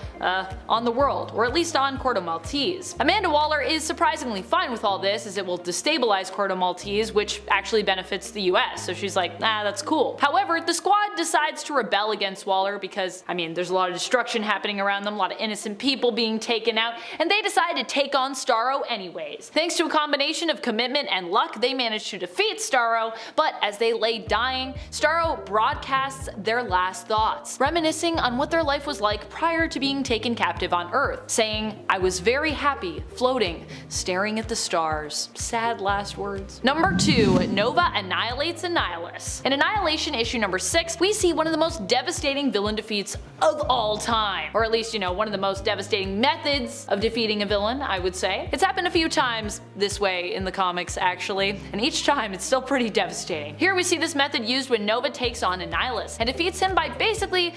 on the world, or at least on Corto Maltese. Amanda Waller is surprisingly fine with all this as it will destabilize Corto Maltese, which actually benefits the US, so she's like, nah, that's cool. However, the squad decides to rebel against Waller because, I mean, there's a lot of destruction happening around them, a lot of innocent people being taken out, and they decide to take on Starro anyways. Thanks to a combination of commitment and luck, they manage to defeat Starro, but as they lay dying, Starro broadcasts their last thoughts, reminiscing on what their life was like prior to being taken captive on Earth, saying, "I was very happy, floating, staring at the stars." Sad last words. Number 2. Nova annihilates Annihilus. In Annihilation issue number 6, we see one of the most devastating villain defeats of all time. Or at least, you know, one of the most devastating methods of defeating a villain, I would say. It's happened a few times this way in the comics, actually, and each time it's still pretty devastating. Here we see this method used when Nova takes on Annihilus and defeats him by basically,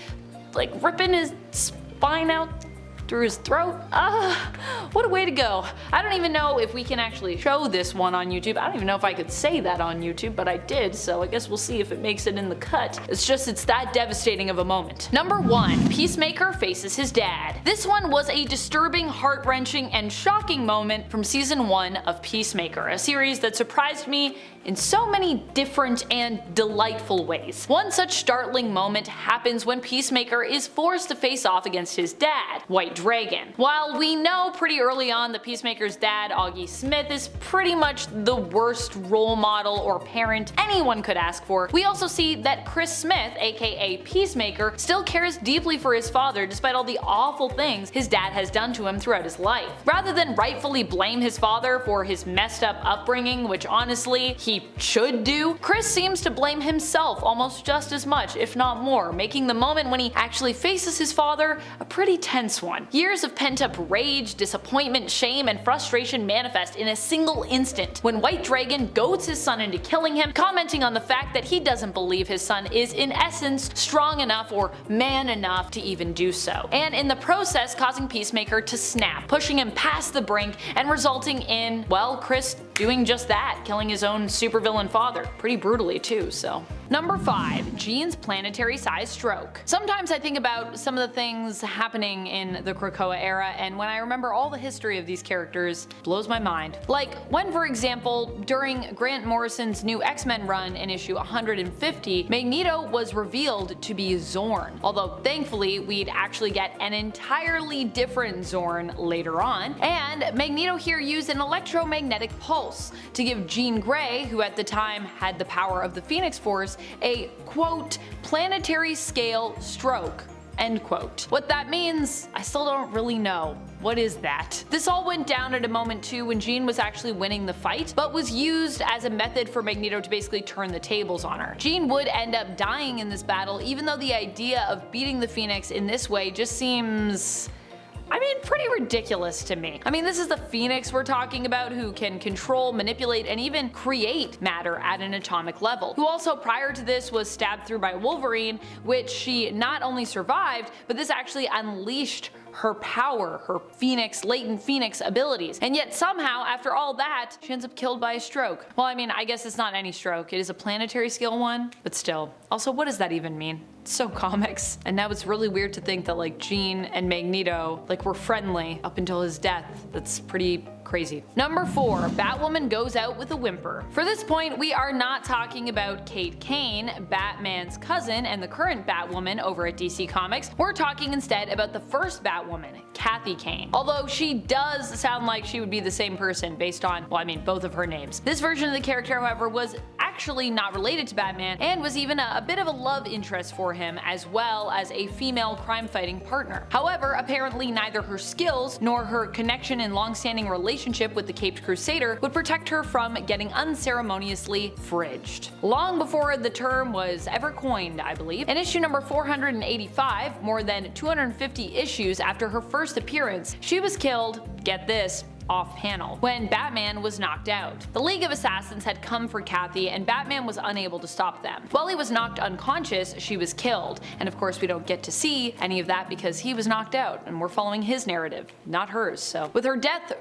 like, ripping his spine out through his throat. What a way to go. I don't even know if we can actually show this one on YouTube. I don't even know if I could say that on YouTube, but I did, so I guess we'll see if it makes it in the cut. It's that devastating of a moment. Number 1. Peacemaker faces his dad. This one was a disturbing, heart-wrenching, and shocking moment from season 1 of Peacemaker, a series that surprised me in so many different and delightful ways. One such startling moment happens when Peacemaker is forced to face off against his dad, White Dragon. While we know pretty early on that Peacemaker's dad, Augie Smith, is pretty much the worst role model or parent anyone could ask for, we also see that Chris Smith, aka Peacemaker, still cares deeply for his father despite all the awful things his dad has done to him throughout his life. Rather than rightfully blame his father for his messed up upbringing, which honestly he should do, Chris seems to blame himself almost just as much, if not more, making the moment when he actually faces his father a pretty tense one. Years of pent-up rage, disappointment, shame, and frustration manifest in a single instant when White Dragon goads his son into killing him, commenting on the fact that he doesn't believe his son is in essence strong enough or man enough to even do so, and in the process causing Peacemaker to snap, pushing him past the brink and resulting in, well, Chris doing just that, killing his own supervillain father, pretty brutally too, so. Number 5. Jean's planetary-sized stroke. Sometimes I think about some of the things happening in the Krakoa era, and when I remember all the history of these characters, it blows my mind. Like when, for example, during Grant Morrison's new X-Men run in issue 150, Magneto was revealed to be Zorn, although thankfully we'd actually get an entirely different Zorn later on, and Magneto here used an electromagnetic pulse to give Jean Grey, who at the time had the power of the Phoenix Force, a quote planetary scale stroke End quote. What that means, I still don't really know. What is that? This all went down at a moment too when Jean was actually winning the fight, but was used as a method for Magneto to basically turn the tables on her. Jean would end up dying in this battle, even though the idea of beating the Phoenix in this way just seems, pretty ridiculous to me. This is the Phoenix we're talking about, who can control, manipulate, and even create matter at an atomic level, who also prior to this was stabbed through by Wolverine, which she not only survived, but this actually unleashed her power, her latent Phoenix abilities. And yet somehow, after all that, she ends up killed by a stroke. Well, I guess it's not any stroke, it is a planetary scale one, but still. Also, what does that even mean? It's so comics. And now it's really weird to think that Jean and Magneto were friendly up until his death. That's pretty crazy. Number 4, Batwoman goes out with a whimper. For this point, we are not talking about Kate Kane, Batman's cousin and the current Batwoman over at DC Comics. We're talking instead about the first Batwoman, Kathy Kane. Although she does sound like she would be the same person based on, both of her names. This version of the character, however, was actually not related to Batman and was even a bit of a love interest for him, as well as a female crime-fighting partner. However, apparently neither her skills nor her connection and long-standing relationship with the Caped Crusader would protect her from getting unceremoniously fridged. Long before the term was ever coined, I believe. In issue number 485, more than 250 issues after her first appearance, she was killed, get this, off-panel, when Batman was knocked out. The League of Assassins had come for Kathy and Batman was unable to stop them. While he was knocked unconscious, she was killed, and of course we don't get to see any of that because he was knocked out and we're following his narrative, not hers. So with her death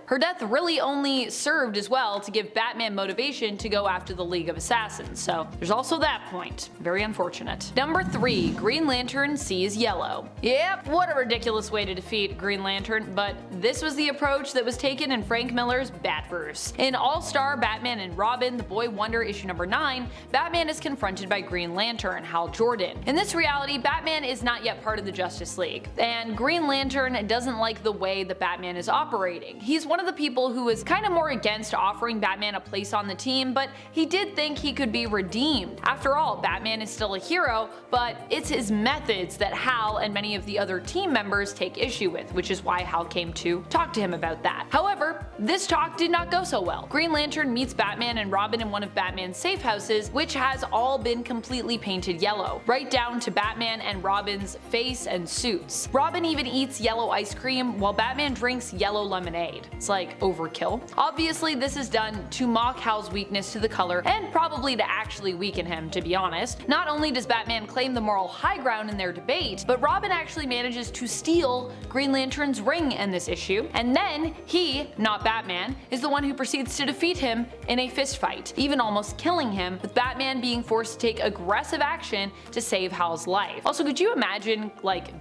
really only served as well to give Batman motivation to go after the League of Assassins, so there's also that point. Very unfortunate. Number 3, Green Lantern sees yellow. Yep, what a ridiculous way to defeat Green Lantern, but this was the approach that was taken in Frank Miller's Batverse. In All-Star Batman and Robin, The Boy Wonder issue number 9, Batman is confronted by Green Lantern, Hal Jordan. In this reality, Batman is not yet part of the Justice League, and Green Lantern doesn't like the way that Batman is operating. He's one of the people who is kind of more against offering Batman a place on the team, but he did think he could be redeemed. After all, Batman is still a hero, but it's his methods that Hal and many of the other team members take issue with, which is why Hal came to talk to him about that. However, this talk did not go so well. Green Lantern meets Batman and Robin in one of Batman's safe houses, which has all been completely painted yellow, right down to Batman and Robin's face and suits. Robin even eats yellow ice cream while Batman drinks yellow lemonade. It's like overkill. Obviously, this is done to mock Hal's weakness to the color and probably to actually weaken him, to be honest. Not only does Batman claim the moral high ground in their debate, but Robin actually manages to steal Green Lantern's ring in this issue, and then he, not Batman, is the one who proceeds to defeat him in a fistfight, even almost killing him, with Batman being forced to take aggressive action to save Hal's life. Also, could you imagine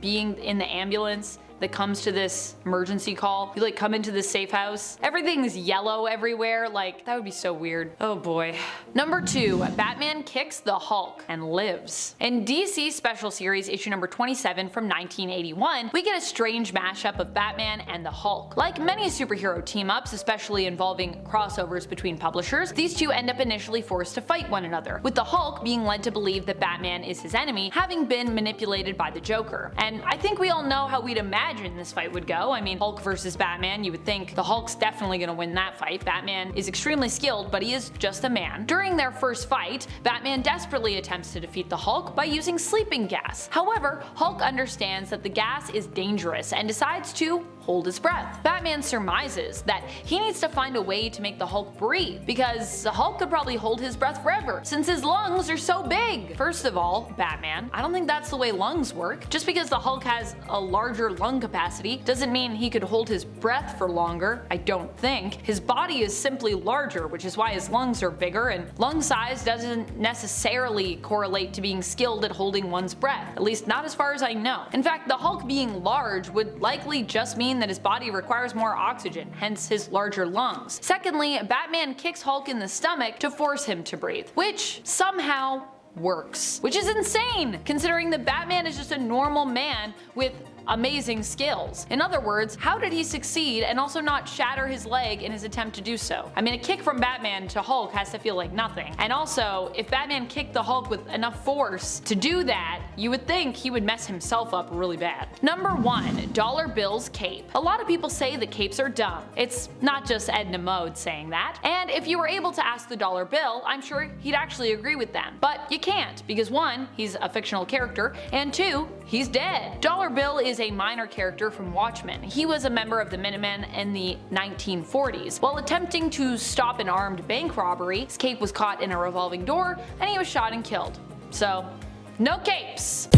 being in the ambulance that comes to this emergency call? You come into this safe house, everything's yellow everywhere, that would be so weird. Oh boy. Number 2, Batman kicks the Hulk and lives. In DC Special Series issue number 27 from 1981, we get a strange mashup of Batman and the Hulk. Like many superhero team-ups, especially involving crossovers between publishers, these two end up initially forced to fight one another, with the Hulk being led to believe that Batman is his enemy, having been manipulated by the Joker. And I think we all know how we'd imagine this fight would go. Hulk versus Batman, you would think the Hulk's definitely gonna win that fight. Batman is extremely skilled, but he is just a man. During their first fight, Batman desperately attempts to defeat the Hulk by using sleeping gas. However, Hulk understands that the gas is dangerous and decides to hold his breath. Batman surmises that he needs to find a way to make the Hulk breathe, because the Hulk could probably hold his breath forever, since his lungs are so big. First of all, Batman, I don't think that's the way lungs work. Just because the Hulk has a larger lung capacity doesn't mean he could hold his breath for longer, I don't think. His body is simply larger, which is why his lungs are bigger, and lung size doesn't necessarily correlate to being skilled at holding one's breath, at least not as far as I know. In fact, the Hulk being large would likely just mean that his body requires more oxygen, hence his larger lungs. Secondly, Batman kicks Hulk in the stomach to force him to breathe, which somehow works. Which is insane, considering that Batman is just a normal man with amazing skills. In other words, how did he succeed and also not shatter his leg in his attempt to do so? I mean, a kick from Batman to Hulk has to feel like nothing. And also, if Batman kicked the Hulk with enough force to do that, you would think he would mess himself up really bad. Number 1. Dollar Bill's cape. A lot of people say that capes are dumb. It's not just Edna Mode saying that. And if you were able to ask the Dollar Bill, I'm sure he'd actually agree with them. But you can't, because 1, he's a fictional character, and 2, he's dead. Dollar Bill is a minor character from Watchmen. He was a member of the Minutemen in the 1940s. While attempting to stop an armed bank robbery, his cape was caught in a revolving door, and he was shot and killed. So, no capes!